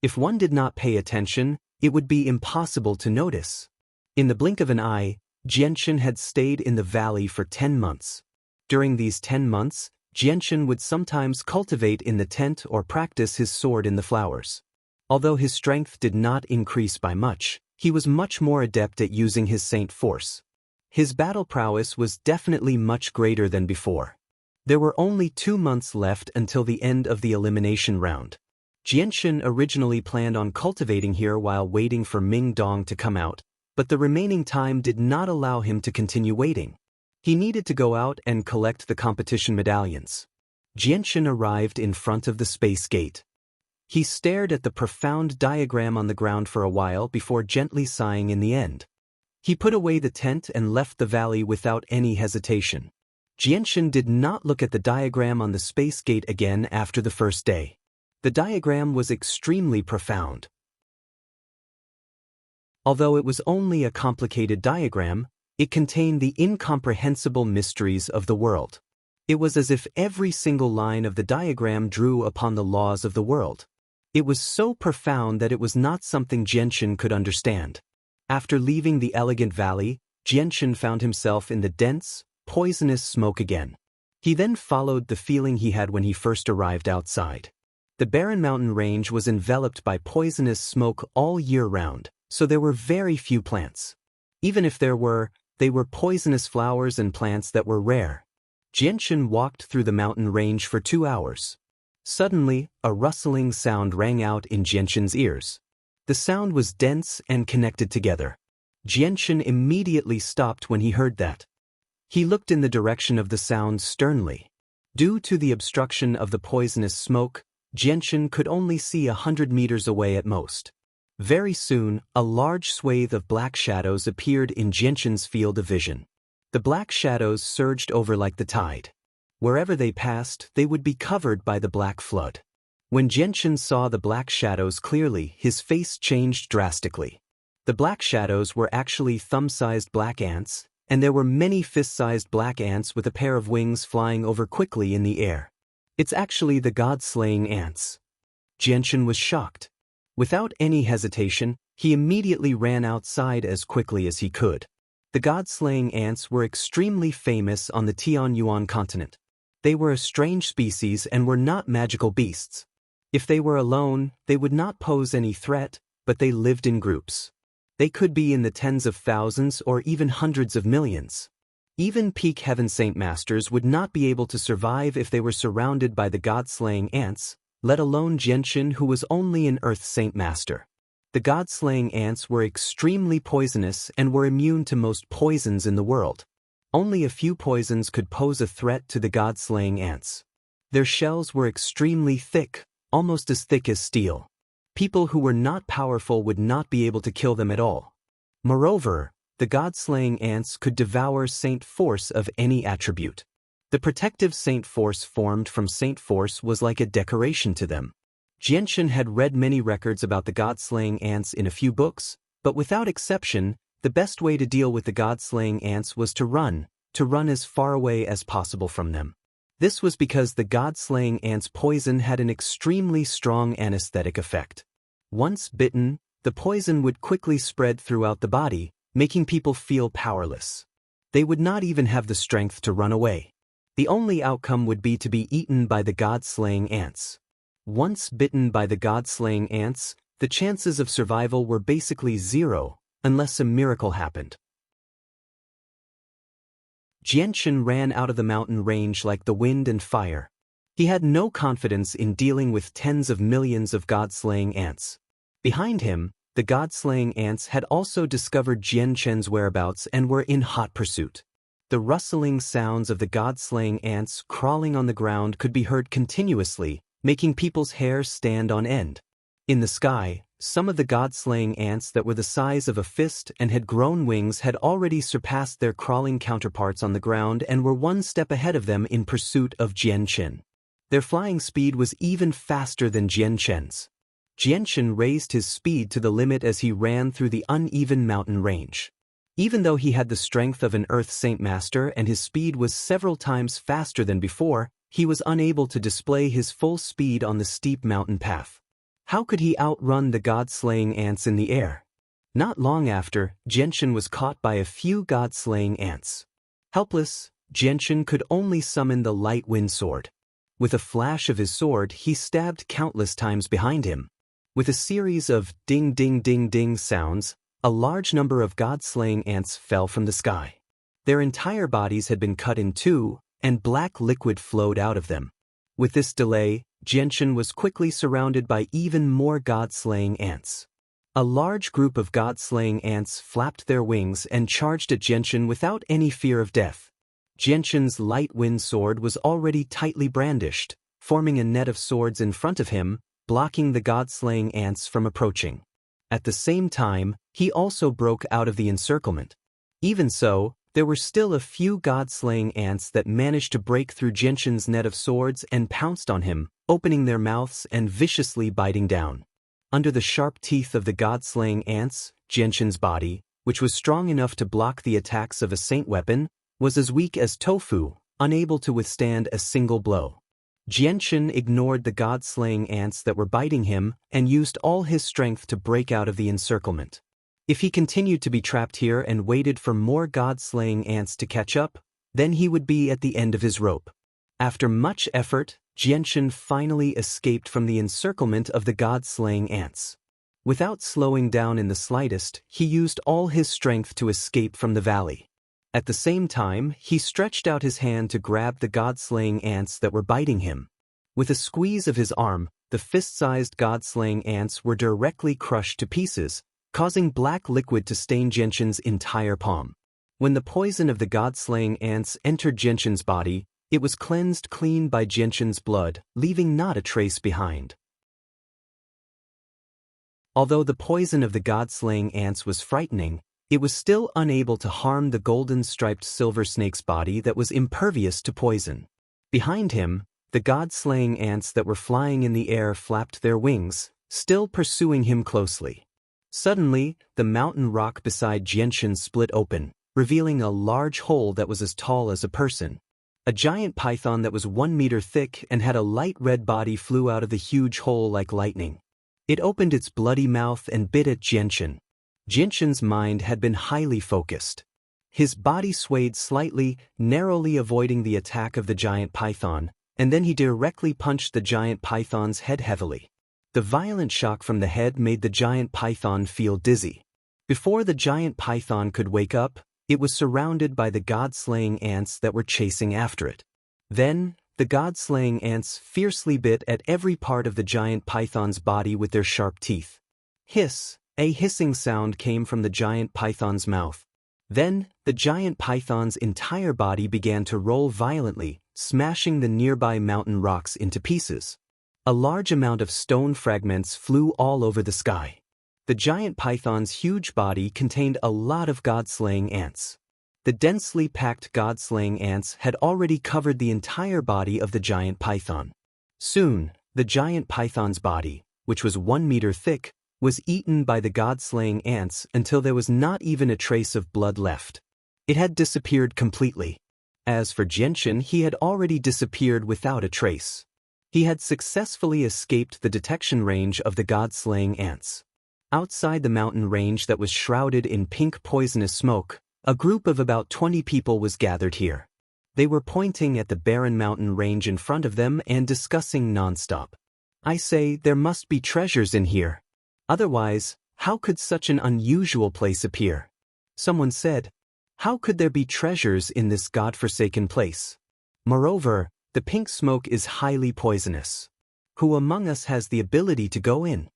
If one did not pay attention, it would be impossible to notice. In the blink of an eye, Xianxia had stayed in the valley for 10 months. During these 10 months, Xianxia would sometimes cultivate in the tent or practice his sword in the flowers. Although his strength did not increase by much, he was much more adept at using his saint force. His battle prowess was definitely much greater than before. There were only 2 months left until the end of the elimination round. Xianxia originally planned on cultivating here while waiting for Ming Dong to come out, but the remaining time did not allow him to continue waiting. He needed to go out and collect the competition medallions. Xianxia arrived in front of the space gate. He stared at the profound diagram on the ground for a while before gently sighing in the end. He put away the tent and left the valley without any hesitation. Xianxia did not look at the diagram on the space gate again after the first day. The diagram was extremely profound. Although it was only a complicated diagram, it contained the incomprehensible mysteries of the world. It was as if every single line of the diagram drew upon the laws of the world. It was so profound that it was not something Xianxia could understand. After leaving the elegant valley, Xianxia found himself in the dense, poisonous smoke again. He then followed the feeling he had when he first arrived outside. The barren mountain range was enveloped by poisonous smoke all year round, so there were very few plants. Even if there were, they were poisonous flowers and plants that were rare. Xianxia walked through the mountain range for 2 hours. Suddenly, a rustling sound rang out in Xianxia's ears. The sound was dense and connected together. Xianxia immediately stopped when he heard that. He looked in the direction of the sound sternly. Due to the obstruction of the poisonous smoke, Xianxia could only see 100 meters away at most. Very soon, a large swathe of black shadows appeared in Xianxia's field of vision. The black shadows surged over like the tide. Wherever they passed, they would be covered by the black flood. When Xianxia saw the black shadows clearly, his face changed drastically. The black shadows were actually thumb-sized black ants, and there were many fist-sized black ants with a pair of wings flying over quickly in the air. It's actually the god-slaying ants. Xianxia was shocked. Without any hesitation, he immediately ran outside as quickly as he could. The god-slaying ants were extremely famous on the Tianyuan continent. They were a strange species and were not magical beasts. If they were alone, they would not pose any threat, but they lived in groups. They could be in the tens of thousands or even hundreds of millions. Even peak Heaven Saint Masters would not be able to survive if they were surrounded by the god-slaying ants, let alone Xianxia, who was only an Earth Saint Master. The god-slaying ants were extremely poisonous and were immune to most poisons in the world. Only a few poisons could pose a threat to the god-slaying ants. Their shells were extremely thick, almost as thick as steel. People who were not powerful would not be able to kill them at all. Moreover, the god-slaying ants could devour Saint Force of any attribute. The protective Saint Force formed from Saint Force was like a decoration to them. Xianxia had read many records about the god-slaying ants in a few books, but without exception, the best way to deal with the god-slaying ants was to run as far away as possible from them. This was because the god-slaying ants' poison had an extremely strong anesthetic effect. Once bitten, the poison would quickly spread throughout the body, making people feel powerless. They would not even have the strength to run away. The only outcome would be to be eaten by the god-slaying ants. Once bitten by the god-slaying ants, the chances of survival were basically zero, unless a miracle happened. Xianxia ran out of the mountain range like the wind and fire. He had no confidence in dealing with tens of millions of god-slaying ants. Behind him, the god-slaying ants had also discovered Xianxia's whereabouts and were in hot pursuit. The rustling sounds of the god-slaying ants crawling on the ground could be heard continuously, making people's hair stand on end. In the sky, some of the god-slaying ants that were the size of a fist and had grown wings had already surpassed their crawling counterparts on the ground and were one step ahead of them in pursuit of Xianxia. Their flying speed was even faster than Xianxia's. Xianxia raised his speed to the limit as he ran through the uneven mountain range. Even though he had the strength of an Earth Saint Master and his speed was several times faster than before, he was unable to display his full speed on the steep mountain path. How could he outrun the god-slaying ants in the air? Not long after, Xianxia was caught by a few god-slaying ants. Helpless, Xianxia could only summon the light wind sword. With a flash of his sword, he stabbed countless times behind him. With a series of ding-ding-ding-ding sounds, a large number of god-slaying ants fell from the sky. Their entire bodies had been cut in two, and black liquid flowed out of them. With this delay, Xianxia was quickly surrounded by even more god-slaying ants. A large group of god-slaying ants flapped their wings and charged at Xianxia without any fear of death. Jianxin's light wind sword was already tightly brandished, forming a net of swords in front of him, blocking the god-slaying ants from approaching. At the same time, he also broke out of the encirclement. Even so, there were still a few god-slaying ants that managed to break through Jianxin's net of swords and pounced on him, opening their mouths and viciously biting down. Under the sharp teeth of the god-slaying ants, Jianxin's body, which was strong enough to block the attacks of a saint weapon, was as weak as tofu, unable to withstand a single blow. Jianxin ignored the god-slaying ants that were biting him and used all his strength to break out of the encirclement. If he continued to be trapped here and waited for more god-slaying ants to catch up, then he would be at the end of his rope. After much effort, Jianxin finally escaped from the encirclement of the god-slaying ants. Without slowing down in the slightest, he used all his strength to escape from the valley. At the same time, he stretched out his hand to grab the god-slaying ants that were biting him. With a squeeze of his arm, the fist-sized god-slaying ants were directly crushed to pieces, causing black liquid to stain Jianxin's entire palm. When the poison of the god-slaying ants entered Jianxin's body, it was cleansed clean by Jianxin's blood, leaving not a trace behind. Although the poison of the god-slaying ants was frightening, it was still unable to harm the golden-striped silver snake's body that was impervious to poison. Behind him, the god-slaying ants that were flying in the air flapped their wings, still pursuing him closely. Suddenly, the mountain rock beside Jianxin split open, revealing a large hole that was as tall as a person. A giant python that was 1 meter thick and had a light red body flew out of the huge hole like lightning. It opened its bloody mouth and bit at Jianxin. Jianxin's mind had been highly focused. His body swayed slightly, narrowly avoiding the attack of the giant python, and then he directly punched the giant python's head heavily. The violent shock from the head made the giant python feel dizzy. Before the giant python could wake up, it was surrounded by the god-slaying ants that were chasing after it. Then, the god-slaying ants fiercely bit at every part of the giant python's body with their sharp teeth. Hiss! A hissing sound came from the giant python's mouth. Then, the giant python's entire body began to roll violently, smashing the nearby mountain rocks into pieces. A large amount of stone fragments flew all over the sky. The giant python's huge body contained a lot of god-slaying ants. The densely packed god-slaying ants had already covered the entire body of the giant python. Soon, the giant python's body, which was 1 meter thick, was eaten by the god-slaying ants until there was not even a trace of blood left. It had disappeared completely. As for Jianxin, he had already disappeared without a trace. He had successfully escaped the detection range of the god-slaying ants. Outside the mountain range that was shrouded in pink poisonous smoke, a group of about 20 people was gathered here. They were pointing at the barren mountain range in front of them and discussing nonstop. "I say, there must be treasures in here. Otherwise, how could such an unusual place appear?" Someone said, "How could there be treasures in this godforsaken place? Moreover, the pink smoke is highly poisonous. Who among us has the ability to go in?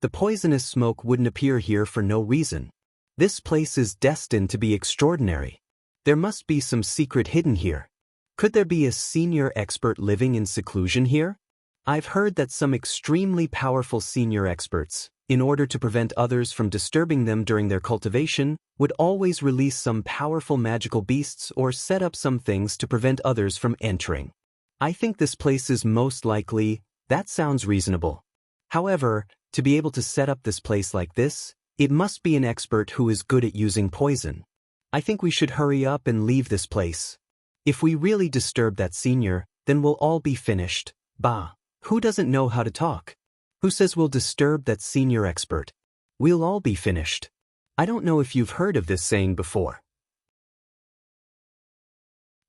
The poisonous smoke wouldn't appear here for no reason. This place is destined to be extraordinary. There must be some secret hidden here. Could there be a senior expert living in seclusion here? I've heard that some extremely powerful senior experts, in order to prevent others from disturbing them during their cultivation, would always release some powerful magical beasts or set up some things to prevent others from entering. I think this place is most likely. That sounds reasonable. However, to be able to set up this place like this, it must be an expert who is good at using poison. I think we should hurry up and leave this place. If we really disturb that senior, then we'll all be finished. Bah! Who doesn't know how to talk? Who says we'll disturb that senior expert? We'll all be finished. I don't know if you've heard of this saying before.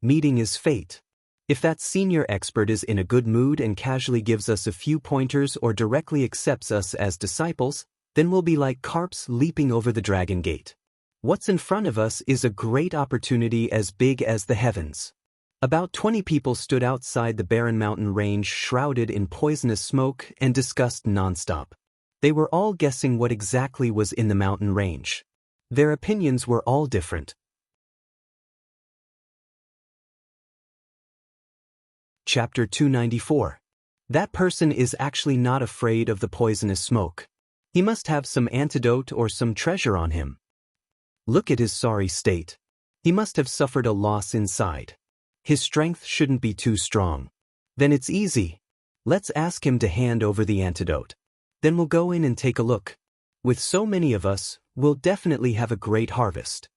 Meeting is fate. If that senior expert is in a good mood and casually gives us a few pointers or directly accepts us as disciples, then we'll be like carps leaping over the dragon gate. What's in front of us is a great opportunity as big as the heavens. About 20 people stood outside the barren mountain range shrouded in poisonous smoke and discussed nonstop. They were all guessing what exactly was in the mountain range. Their opinions were all different. Chapter 294. That person is actually not afraid of the poisonous smoke. He must have some antidote or some treasure on him. Look at his sorry state. He must have suffered a loss inside. His strength shouldn't be too strong. Then it's easy. Let's ask him to hand over the antidote. Then we'll go in and take a look. With so many of us, we'll definitely have a great harvest.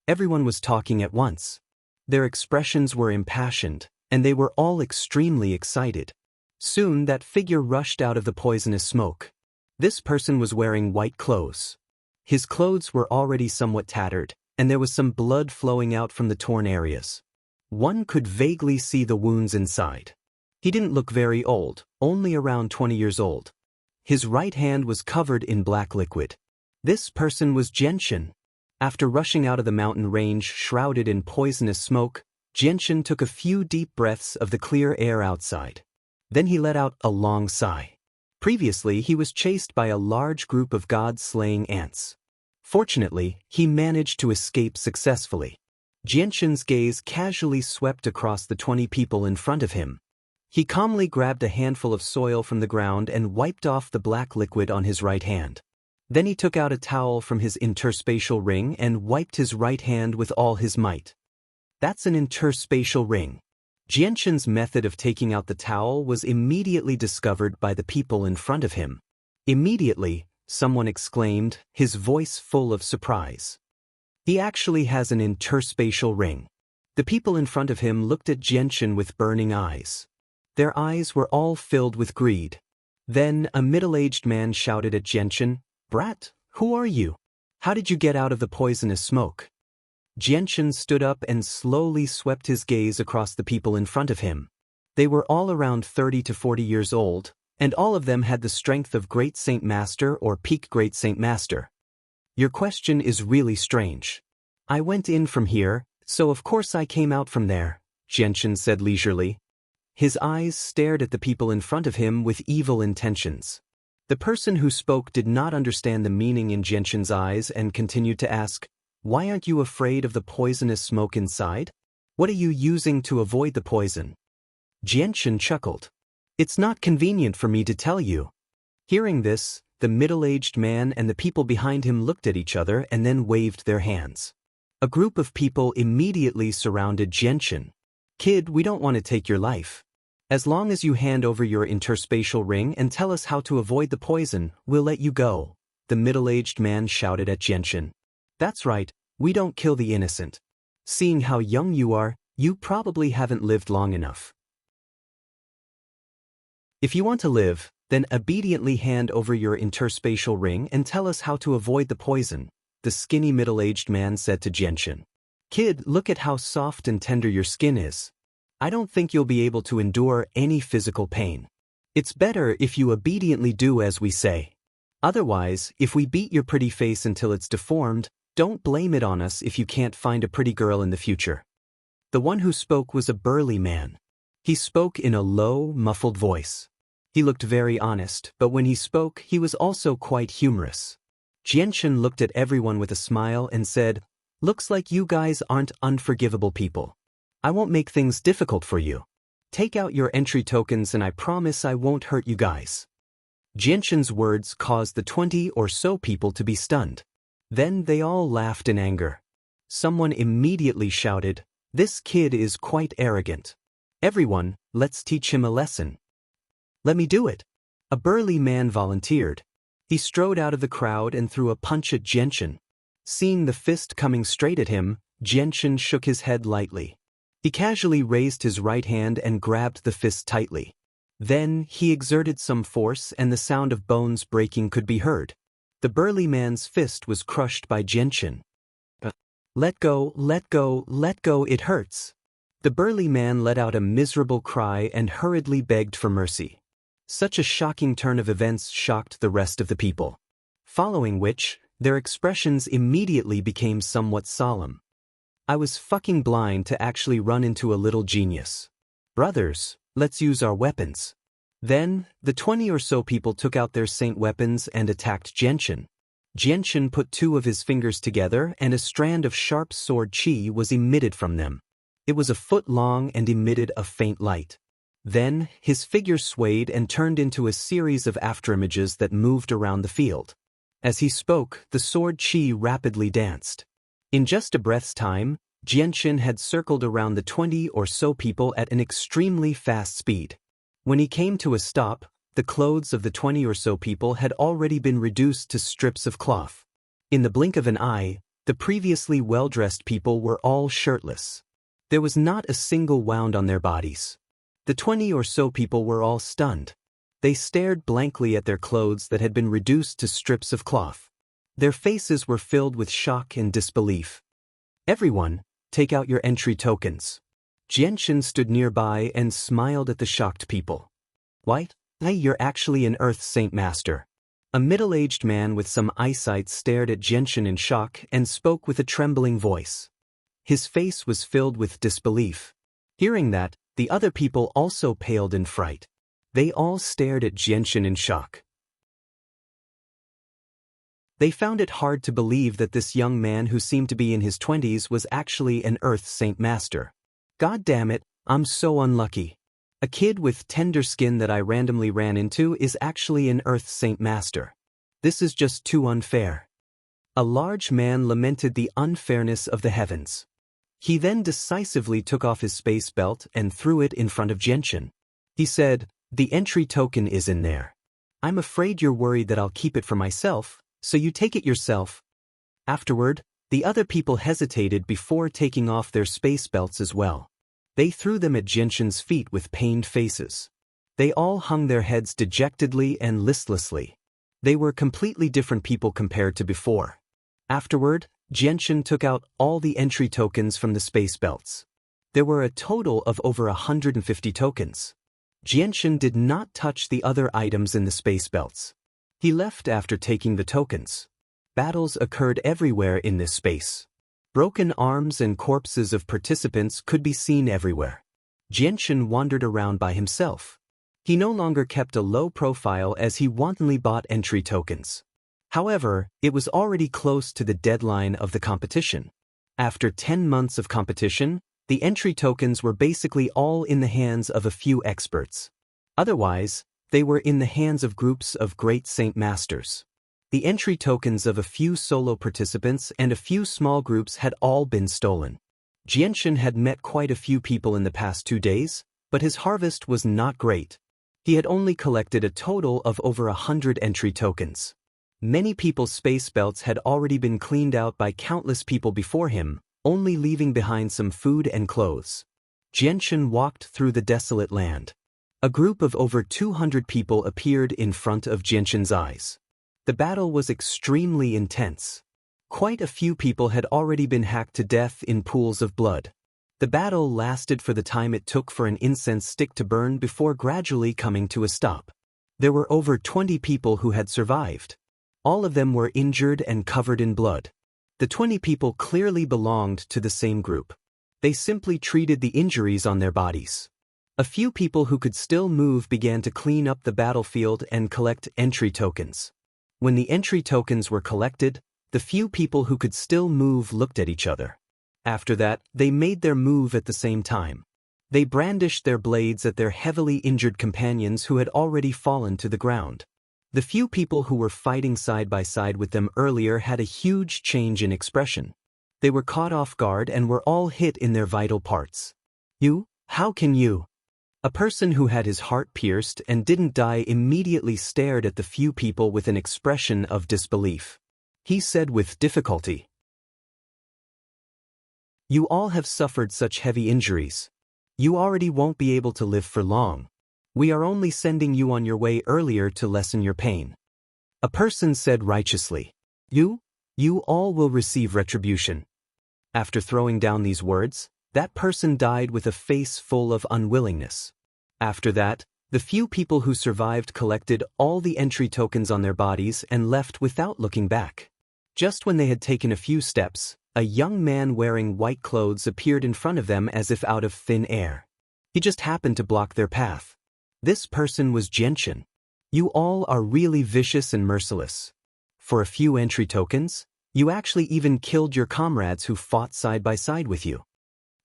Everyone was talking at once. Their expressions were impassioned, and they were all extremely excited. Soon that figure rushed out of the poisonous smoke. This person was wearing white clothes. His clothes were already somewhat tattered, and there was some blood flowing out from the torn areas. One could vaguely see the wounds inside. He didn't look very old, only around 20 years old. His right hand was covered in black liquid. This person was Xianxia. After rushing out of the mountain range shrouded in poisonous smoke, Xianxia took a few deep breaths of the clear air outside. Then he let out a long sigh. Previously, he was chased by a large group of god-slaying ants. Fortunately, he managed to escape successfully. Xianxia's gaze casually swept across the 20 people in front of him. He calmly grabbed a handful of soil from the ground and wiped off the black liquid on his right hand. Then he took out a towel from his interspatial ring and wiped his right hand with all his might. That's an interspatial ring. Xianxia's method of taking out the towel was immediately discovered by the people in front of him. Immediately, someone exclaimed, his voice full of surprise. He actually has an interspatial ring. The people in front of him looked at Xianxia with burning eyes. Their eyes were all filled with greed. Then a middle-aged man shouted at Xianxia, "Brat, who are you? How did you get out of the poisonous smoke?" Xianxia stood up and slowly swept his gaze across the people in front of him. They were all around 30 to 40 years old, and all of them had the strength of Great Saint Master or Peak Great Saint Master. Your question is really strange. I went in from here, so of course I came out from there, Xianxia said leisurely. His eyes stared at the people in front of him with evil intentions. The person who spoke did not understand the meaning in Xianxia's eyes and continued to ask, "Why aren't you afraid of the poisonous smoke inside? What are you using to avoid the poison?" Xianxia chuckled. "It's not convenient for me to tell you." Hearing this, the middle-aged man and the people behind him looked at each other and then waved their hands. A group of people immediately surrounded Xianxia. "Kid, we don't want to take your life. As long as you hand over your interspatial ring and tell us how to avoid the poison, we'll let you go," the middle-aged man shouted at Xianxia. "That's right, we don't kill the innocent. Seeing how young you are, you probably haven't lived long enough. If you want to live, then obediently hand over your interspatial ring and tell us how to avoid the poison," the skinny middle-aged man said to Xianxia. "Kid, look at how soft and tender your skin is. I don't think you'll be able to endure any physical pain. It's better if you obediently do as we say. Otherwise, if we beat your pretty face until it's deformed, don't blame it on us if you can't find a pretty girl in the future." The one who spoke was a burly man. He spoke in a low, muffled voice. He looked very honest, but when he spoke, he was also quite humorous. Xianxia looked at everyone with a smile and said, "Looks like you guys aren't unforgivable people. I won't make things difficult for you. Take out your entry tokens and I promise I won't hurt you guys." Xianxia's words caused the 20 or so people to be stunned. Then they all laughed in anger. Someone immediately shouted, "This kid is quite arrogant. Everyone, let's teach him a lesson." "Let me do it." A burly man volunteered. He strode out of the crowd and threw a punch at Xianxia. Seeing the fist coming straight at him, Xianxia shook his head lightly. He casually raised his right hand and grabbed the fist tightly. Then, he exerted some force and the sound of bones breaking could be heard. The burly man's fist was crushed by Xianxia. "Let go, let go, let go, it hurts." The burly man let out a miserable cry and hurriedly begged for mercy. Such a shocking turn of events shocked the rest of the people. Following which, their expressions immediately became somewhat solemn. I was fucking blind to actually run into a little genius. Brothers, let's use our weapons. Then, the 20 or so people took out their saint weapons and attacked Xianxia. Xianxia put two of his fingers together and a strand of sharp sword chi was emitted from them. It was a foot long and emitted a faint light. Then, his figure swayed and turned into a series of afterimages that moved around the field. As he spoke, the sword chi rapidly danced. In just a breath's time, Xianxia had circled around the 20 or so people at an extremely fast speed. When he came to a stop, the clothes of the 20 or so people had already been reduced to strips of cloth. In the blink of an eye, the previously well-dressed people were all shirtless. There was not a single wound on their bodies. The 20 or so people were all stunned. They stared blankly at their clothes that had been reduced to strips of cloth. Their faces were filled with shock and disbelief. "Everyone, take out your entry tokens." Xianxia stood nearby and smiled at the shocked people. "What? Hey, you're actually an Earth Saint Master." A middle-aged man with some eyesight stared at Xianxia in shock and spoke with a trembling voice. His face was filled with disbelief. Hearing that, the other people also paled in fright. They all stared at Xianxia in shock. They found it hard to believe that this young man who seemed to be in his 20s was actually an Earth Saint Master. "God damn it, I'm so unlucky. A kid with tender skin that I randomly ran into is actually an Earth Saint Master. This is just too unfair." A large man lamented the unfairness of the heavens. He then decisively took off his space belt and threw it in front of Xianxia. He said, "The entry token is in there. I'm afraid you're worried that I'll keep it for myself, so you take it yourself." Afterward, the other people hesitated before taking off their space belts as well. They threw them at Xianxia's feet with pained faces. They all hung their heads dejectedly and listlessly. They were completely different people compared to before. Afterward, Xianxia took out all the entry tokens from the space belts. There were a total of over 150 tokens. Xianxia did not touch the other items in the space belts. He left after taking the tokens. Battles occurred everywhere in this space. Broken arms and corpses of participants could be seen everywhere. Xianxia wandered around by himself. He no longer kept a low profile as he wantonly bought entry tokens. However, it was already close to the deadline of the competition. After 10 months of competition, the entry tokens were basically all in the hands of a few experts. Otherwise, they were in the hands of groups of great Saint Masters. The entry tokens of a few solo participants and a few small groups had all been stolen. Xianxia had met quite a few people in the past 2 days, but his harvest was not great. He had only collected a total of over 100 entry tokens. Many people's space belts had already been cleaned out by countless people before him, only leaving behind some food and clothes. Xianxia walked through the desolate land. A group of over 200 people appeared in front of Xianxia's eyes. The battle was extremely intense. Quite a few people had already been hacked to death in pools of blood. The battle lasted for the time it took for an incense stick to burn before gradually coming to a stop. There were over 20 people who had survived. All of them were injured and covered in blood. The 20 people clearly belonged to the same group. They simply treated the injuries on their bodies. A few people who could still move began to clean up the battlefield and collect entry tokens. When the entry tokens were collected, the few people who could still move looked at each other. After that, they made their move at the same time. They brandished their blades at their heavily injured companions who had already fallen to the ground. The few people who were fighting side by side with them earlier had a huge change in expression. They were caught off guard and were all hit in their vital parts. "You? How can you?" A person who had his heart pierced and didn't die immediately stared at the few people with an expression of disbelief. He said with difficulty, "You all have suffered such heavy injuries. You already won't be able to live for long. We are only sending you on your way earlier to lessen your pain." A person said righteously, You all will receive retribution." After throwing down these words, that person died with a face full of unwillingness. After that, the few people who survived collected all the entry tokens on their bodies and left without looking back. Just when they had taken a few steps, a young man wearing white clothes appeared in front of them as if out of thin air. He just happened to block their path. This person was Xianxia. "You all are really vicious and merciless. For a few entry tokens, you actually even killed your comrades who fought side by side with you."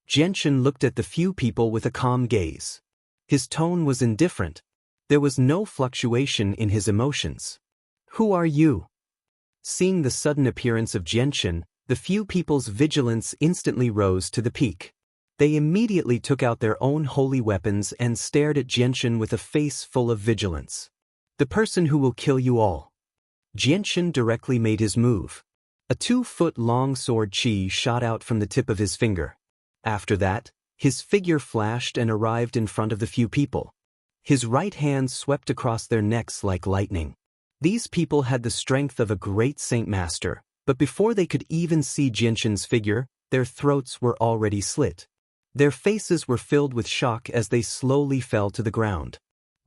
Xianxia looked at the few people with a calm gaze. His tone was indifferent. There was no fluctuation in his emotions. "Who are you?" Seeing the sudden appearance of Xianxia, the few people's vigilance instantly rose to the peak. They immediately took out their own holy weapons and stared at Xianxia with a face full of vigilance. "The person who will kill you all." Xianxia directly made his move. A 2-foot-long sword chi shot out from the tip of his finger. After that, his figure flashed and arrived in front of the few people. His right hand swept across their necks like lightning. These people had the strength of a great Saint Master, but before they could even see Xianxia's figure, their throats were already slit. Their faces were filled with shock as they slowly fell to the ground.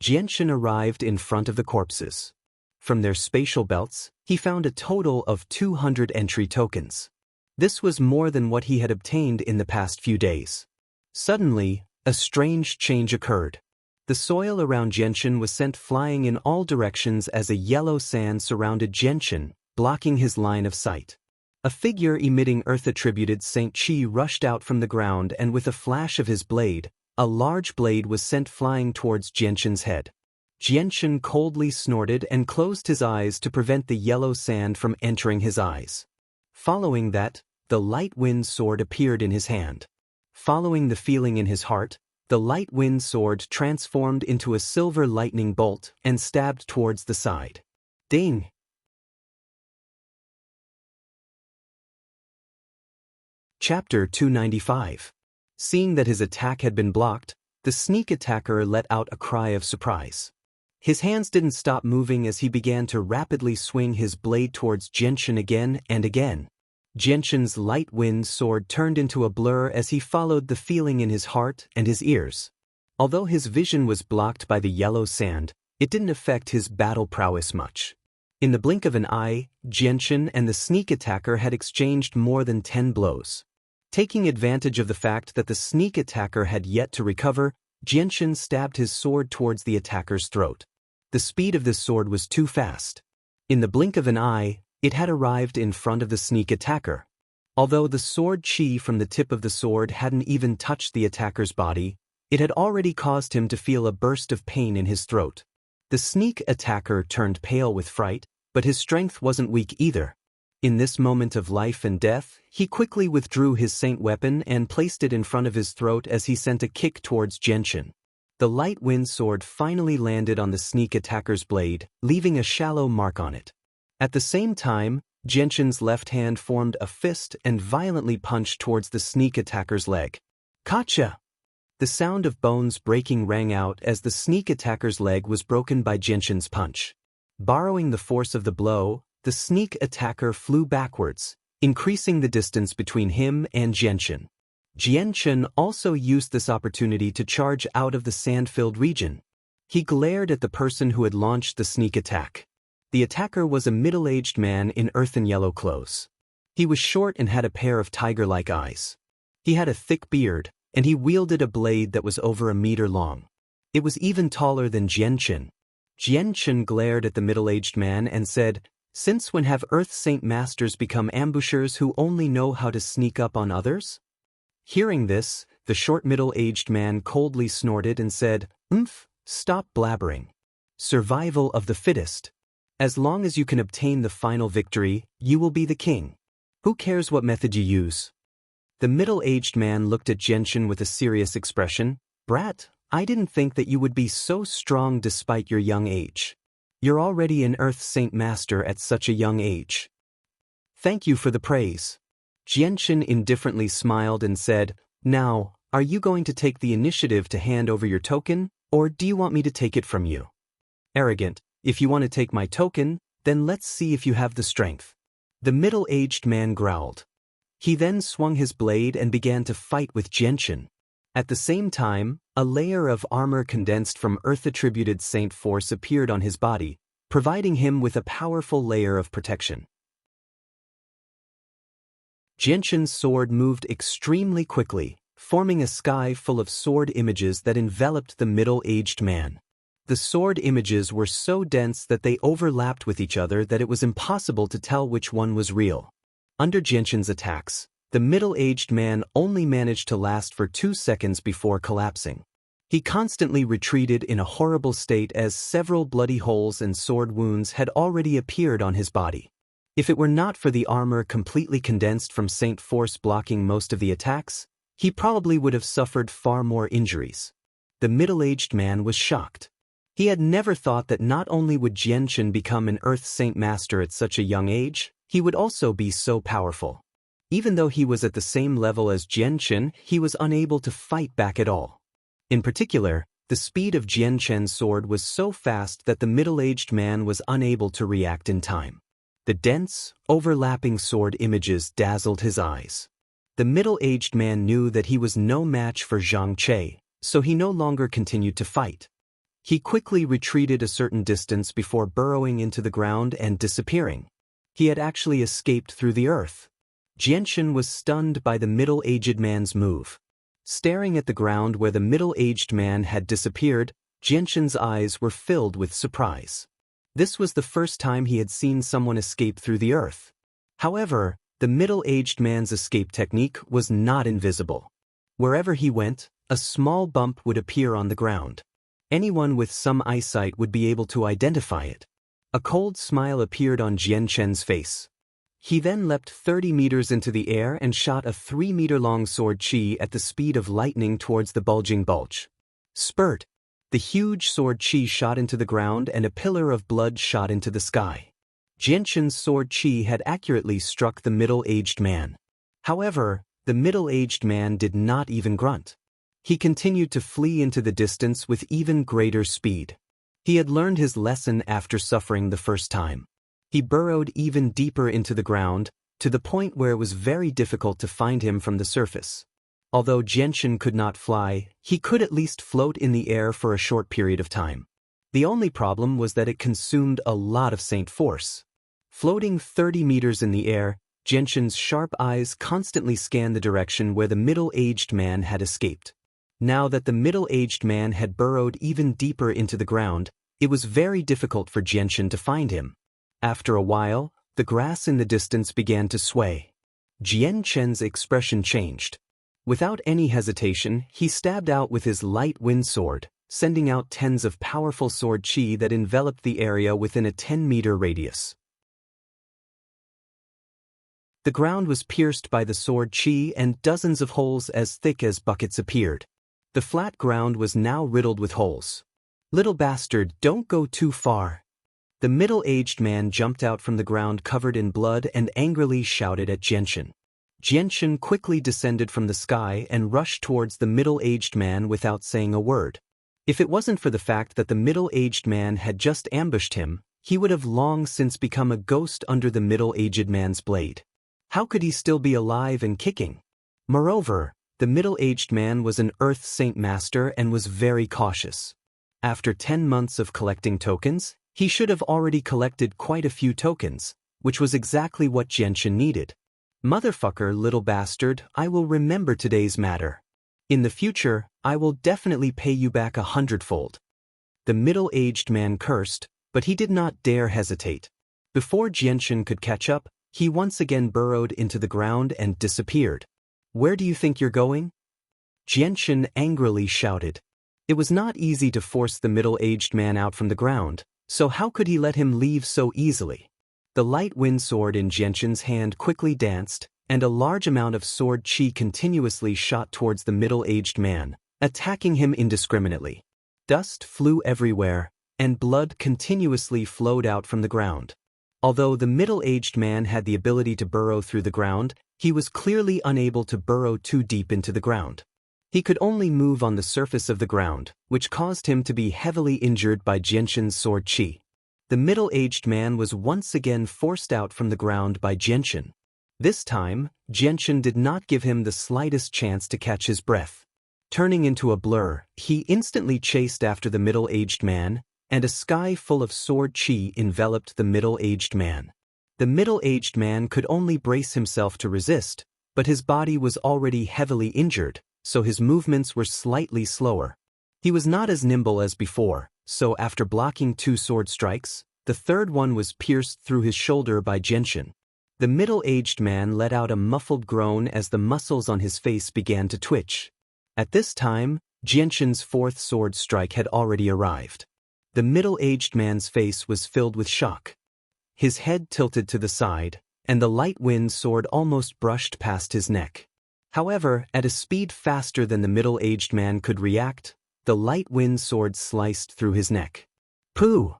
Xianxia arrived in front of the corpses. From their spatial belts, he found a total of 200 entry tokens. This was more than what he had obtained in the past few days. Suddenly, a strange change occurred. The soil around Xianxia was sent flying in all directions as a yellow sand surrounded Xianxia, blocking his line of sight. A figure emitting earth-attributed Saint Qi rushed out from the ground, and with a flash of his blade, a large blade was sent flying towards Xianxia's head. Xianxia coldly snorted and closed his eyes to prevent the yellow sand from entering his eyes. Following that, the light wind sword appeared in his hand. Following the feeling in his heart, the light wind sword transformed into a silver lightning bolt and stabbed towards the side. Ding! Chapter 295. Seeing that his attack had been blocked, the sneak attacker let out a cry of surprise. His hands didn't stop moving as he began to rapidly swing his blade towards Xianxia again and again. Xianxia's light wind sword turned into a blur as he followed the feeling in his heart and his ears. Although his vision was blocked by the yellow sand, it didn't affect his battle prowess much. In the blink of an eye, Xianxia and the sneak attacker had exchanged more than 10 blows. Taking advantage of the fact that the sneak attacker had yet to recover, Xianxia stabbed his sword towards the attacker's throat. The speed of this sword was too fast. In the blink of an eye, it had arrived in front of the sneak attacker. Although the sword chi from the tip of the sword hadn't even touched the attacker's body, it had already caused him to feel a burst of pain in his throat. The sneak attacker turned pale with fright, but his strength wasn't weak either. In this moment of life and death, he quickly withdrew his saint weapon and placed it in front of his throat as he sent a kick towards Xianxia. The light wind sword finally landed on the sneak attacker's blade, leaving a shallow mark on it. At the same time, Xianxia's left hand formed a fist and violently punched towards the sneak attacker's leg. Gotcha! The sound of bones breaking rang out as the sneak attacker's leg was broken by Xianxia's punch. Borrowing the force of the blow, the sneak attacker flew backwards, increasing the distance between him and Xianxia. Xianxia also used this opportunity to charge out of the sand-filled region. He glared at the person who had launched the sneak attack. The attacker was a middle-aged man in earthen yellow clothes. He was short and had a pair of tiger-like eyes. He had a thick beard, and he wielded a blade that was over a meter long. It was even taller than Xianxia. Xianxia glared at the middle-aged man and said, "Since when have Earth Saint Masters become ambushers who only know how to sneak up on others?" Hearing this, the short middle-aged man coldly snorted and said, Stop blabbering. Survival of the fittest. As long as you can obtain the final victory, you will be the king. Who cares what method you use?" The middle-aged man looked at Xianxia with a serious expression. "Brat, I didn't think that you would be so strong despite your young age. You're already an Earth Saint Master at such a young age." "Thank you for the praise." Xianxia indifferently smiled and said, "Now, are you going to take the initiative to hand over your token, or do you want me to take it from you?" "Arrogant, if you want to take my token, then let's see if you have the strength." The middle-aged man growled. He then swung his blade and began to fight with Xianxia. At the same time, a layer of armor condensed from earth-attributed saint force appeared on his body, providing him with a powerful layer of protection. Xianxia's sword moved extremely quickly, forming a sky full of sword images that enveloped the middle-aged man. The sword images were so dense that they overlapped with each other that it was impossible to tell which one was real. Under Xianxia's attacks, the middle-aged man only managed to last for 2 seconds before collapsing. He constantly retreated in a horrible state as several bloody holes and sword wounds had already appeared on his body. If it were not for the armor completely condensed from Saint Force blocking most of the attacks, he probably would have suffered far more injuries. The middle-aged man was shocked. He had never thought that not only would Xianxia become an Earth Saint Master at such a young age, he would also be so powerful. Even though he was at the same level as Xianxia, he was unable to fight back at all. In particular, the speed of Xianxia's sword was so fast that the middle-aged man was unable to react in time. The dense, overlapping sword images dazzled his eyes. The middle-aged man knew that he was no match for Xianxia, so he no longer continued to fight. He quickly retreated a certain distance before burrowing into the ground and disappearing. He had actually escaped through the earth. Xianxia was stunned by the middle-aged man's move. Staring at the ground where the middle-aged man had disappeared, Xianxia's eyes were filled with surprise. This was the first time he had seen someone escape through the earth. However, the middle-aged man's escape technique was not invisible. Wherever he went, a small bump would appear on the ground. Anyone with some eyesight would be able to identify it. A cold smile appeared on Xianxia's face. He then leapt 30 meters into the air and shot a 3-meter-long sword chi at the speed of lightning towards the bulging bulge. Spurt! The huge sword chi shot into the ground and a pillar of blood shot into the sky. Xianxia's sword chi had accurately struck the middle-aged man. However, the middle-aged man did not even grunt. He continued to flee into the distance with even greater speed. He had learned his lesson after suffering the first time. He burrowed even deeper into the ground, to the point where it was very difficult to find him from the surface. Although Xianxia could not fly, he could at least float in the air for a short period of time. The only problem was that it consumed a lot of Saint Force. Floating 30 meters in the air, Xianxia's sharp eyes constantly scanned the direction where the middle-aged man had escaped. Now that the middle-aged man had burrowed even deeper into the ground, it was very difficult for Xianxia to find him. After a while, the grass in the distance began to sway. Xianxia's expression changed. Without any hesitation, he stabbed out with his light wind sword, sending out tens of powerful sword chi that enveloped the area within a 10-meter radius. The ground was pierced by the sword chi and dozens of holes as thick as buckets appeared. The flat ground was now riddled with holes. "Little bastard, don't go too far." The middle-aged man jumped out from the ground covered in blood and angrily shouted at Xianxia. Xianxia quickly descended from the sky and rushed towards the middle-aged man without saying a word. If it wasn't for the fact that the middle-aged man had just ambushed him, he would have long since become a ghost under the middle-aged man's blade. How could he still be alive and kicking? Moreover, the middle-aged man was an Earth Saint Master and was very cautious. After 10 months of collecting tokens, he should have already collected quite a few tokens, which was exactly what Xianxia needed. "Motherfucker, little bastard, I will remember today's matter. In the future, I will definitely pay you back 100-fold. The middle-aged man cursed, but he did not dare hesitate. Before Xianxia could catch up, he once again burrowed into the ground and disappeared. "Where do you think you're going?" Xianxia angrily shouted. It was not easy to force the middle-aged man out from the ground, so how could he let him leave so easily? The light wind sword in Xianxia's hand quickly danced, and a large amount of sword chi continuously shot towards the middle-aged man, attacking him indiscriminately. Dust flew everywhere, and blood continuously flowed out from the ground. Although the middle-aged man had the ability to burrow through the ground, he was clearly unable to burrow too deep into the ground. He could only move on the surface of the ground, which caused him to be heavily injured by Xianxia's sword chi. The middle-aged man was once again forced out from the ground by Xianxia. This time, Xianxia did not give him the slightest chance to catch his breath. Turning into a blur, he instantly chased after the middle-aged man, and a sky full of sword chi enveloped the middle-aged man. The middle-aged man could only brace himself to resist, but his body was already heavily injured, so his movements were slightly slower. He was not as nimble as before, so after blocking 2 sword strikes, the third one was pierced through his shoulder by Xianxia. The middle-aged man let out a muffled groan as the muscles on his face began to twitch. At this time, Jianxin's fourth sword strike had already arrived. The middle-aged man's face was filled with shock. His head tilted to the side, and the light wind sword almost brushed past his neck. However, at a speed faster than the middle-aged man could react, the light wind sword sliced through his neck. Pooh!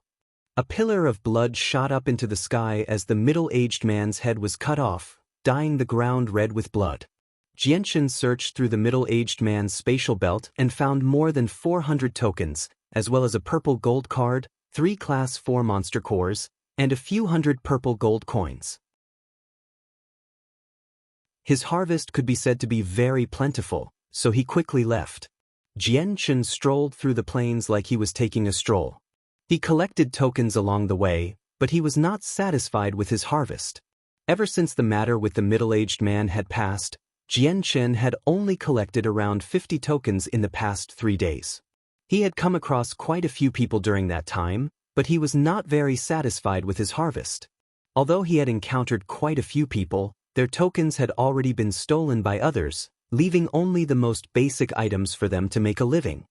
A pillar of blood shot up into the sky as the middle-aged man's head was cut off, dyeing the ground red with blood. Jianxin searched through the middle-aged man's spatial belt and found more than 400 tokens, as well as a purple gold card, 3 Class 4 monster cores, and a few hundred purple gold coins. His harvest could be said to be very plentiful, so he quickly left. Jianxin strolled through the plains like he was taking a stroll. He collected tokens along the way, but he was not satisfied with his harvest. Ever since the matter with the middle-aged man had passed, Jianxin had only collected around 50 tokens in the past 3 days. He had come across quite a few people during that time, but he was not very satisfied with his harvest. Although he had encountered quite a few people, their tokens had already been stolen by others, leaving only the most basic items for them to make a living.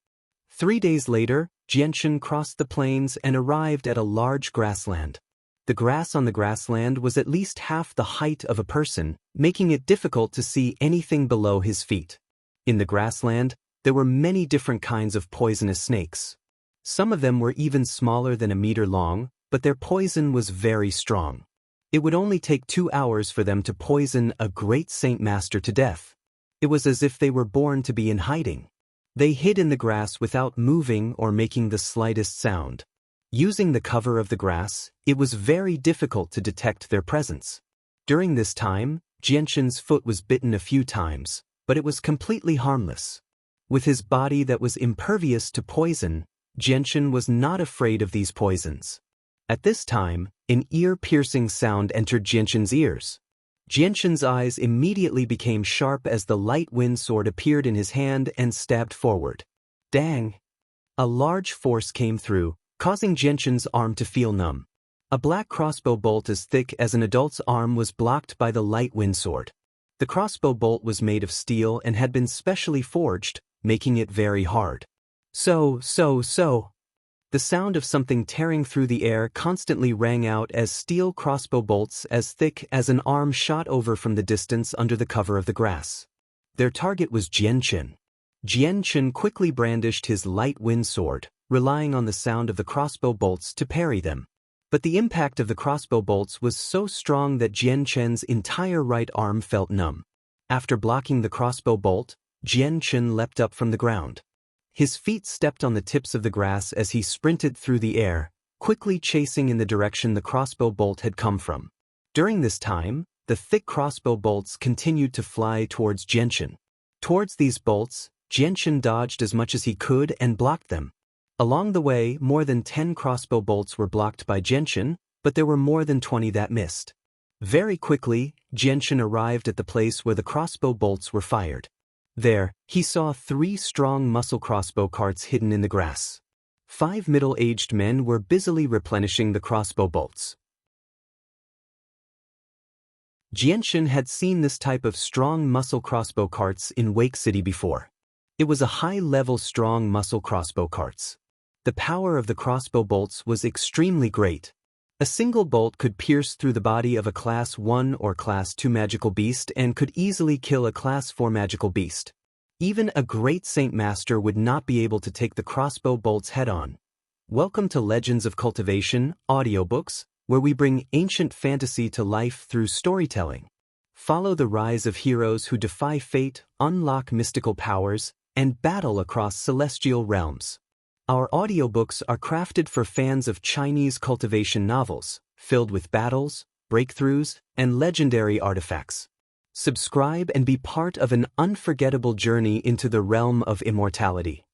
3 days later, Jianxin crossed the plains and arrived at a large grassland. The grass on the grassland was at least half the height of a person, making it difficult to see anything below his feet. In the grassland, there were many different kinds of poisonous snakes. Some of them were even smaller than a meter long, but their poison was very strong. It would only take 2 hours for them to poison a great Saint Master to death. It was as if they were born to be in hiding. They hid in the grass without moving or making the slightest sound. Using the cover of the grass, it was very difficult to detect their presence. During this time, Jianxin's foot was bitten a few times, but it was completely harmless. With his body that was impervious to poison, Jianxin was not afraid of these poisons. At this time, an ear-piercing sound entered Jianxin's ears. Jianxin's eyes immediately became sharp as the light wind sword appeared in his hand and stabbed forward. Dang! A large force came through, causing Jianxin's arm to feel numb. A black crossbow bolt as thick as an adult's arm was blocked by the light wind sword. The crossbow bolt was made of steel and had been specially forged, making it very hard. So. The sound of something tearing through the air constantly rang out as steel crossbow bolts as thick as an arm shot over from the distance under the cover of the grass. Their target was Jianxin. Jianxin quickly brandished his light wind sword, relying on the sound of the crossbow bolts to parry them. But the impact of the crossbow bolts was so strong that Jianxin's entire right arm felt numb. After blocking the crossbow bolt, Jianxin leapt up from the ground. His feet stepped on the tips of the grass as he sprinted through the air, quickly chasing in the direction the crossbow bolt had come from. During this time, the thick crossbow bolts continued to fly towards Jianxin. Towards these bolts, Jianxin dodged as much as he could and blocked them. Along the way, more than 10 crossbow bolts were blocked by Jianxin, but there were more than 20 that missed. Very quickly, Jianxin arrived at the place where the crossbow bolts were fired. There, he saw 3 strong muscle crossbow carts hidden in the grass. 5 middle-aged men were busily replenishing the crossbow bolts. Jianxin had seen this type of strong muscle crossbow carts in Wake City before. It was a high-level strong muscle crossbow carts. The power of the crossbow bolts was extremely great. A single bolt could pierce through the body of a Class 1 or Class 2 magical beast and could easily kill a Class 4 magical beast. Even a great Saint Master would not be able to take the crossbow bolts head-on. Welcome to Legends of Cultivation, audiobooks, where we bring ancient fantasy to life through storytelling. Follow the rise of heroes who defy fate, unlock mystical powers, and battle across celestial realms. Our audiobooks are crafted for fans of Chinese cultivation novels, filled with battles, breakthroughs, and legendary artifacts. Subscribe and be part of an unforgettable journey into the realm of immortality.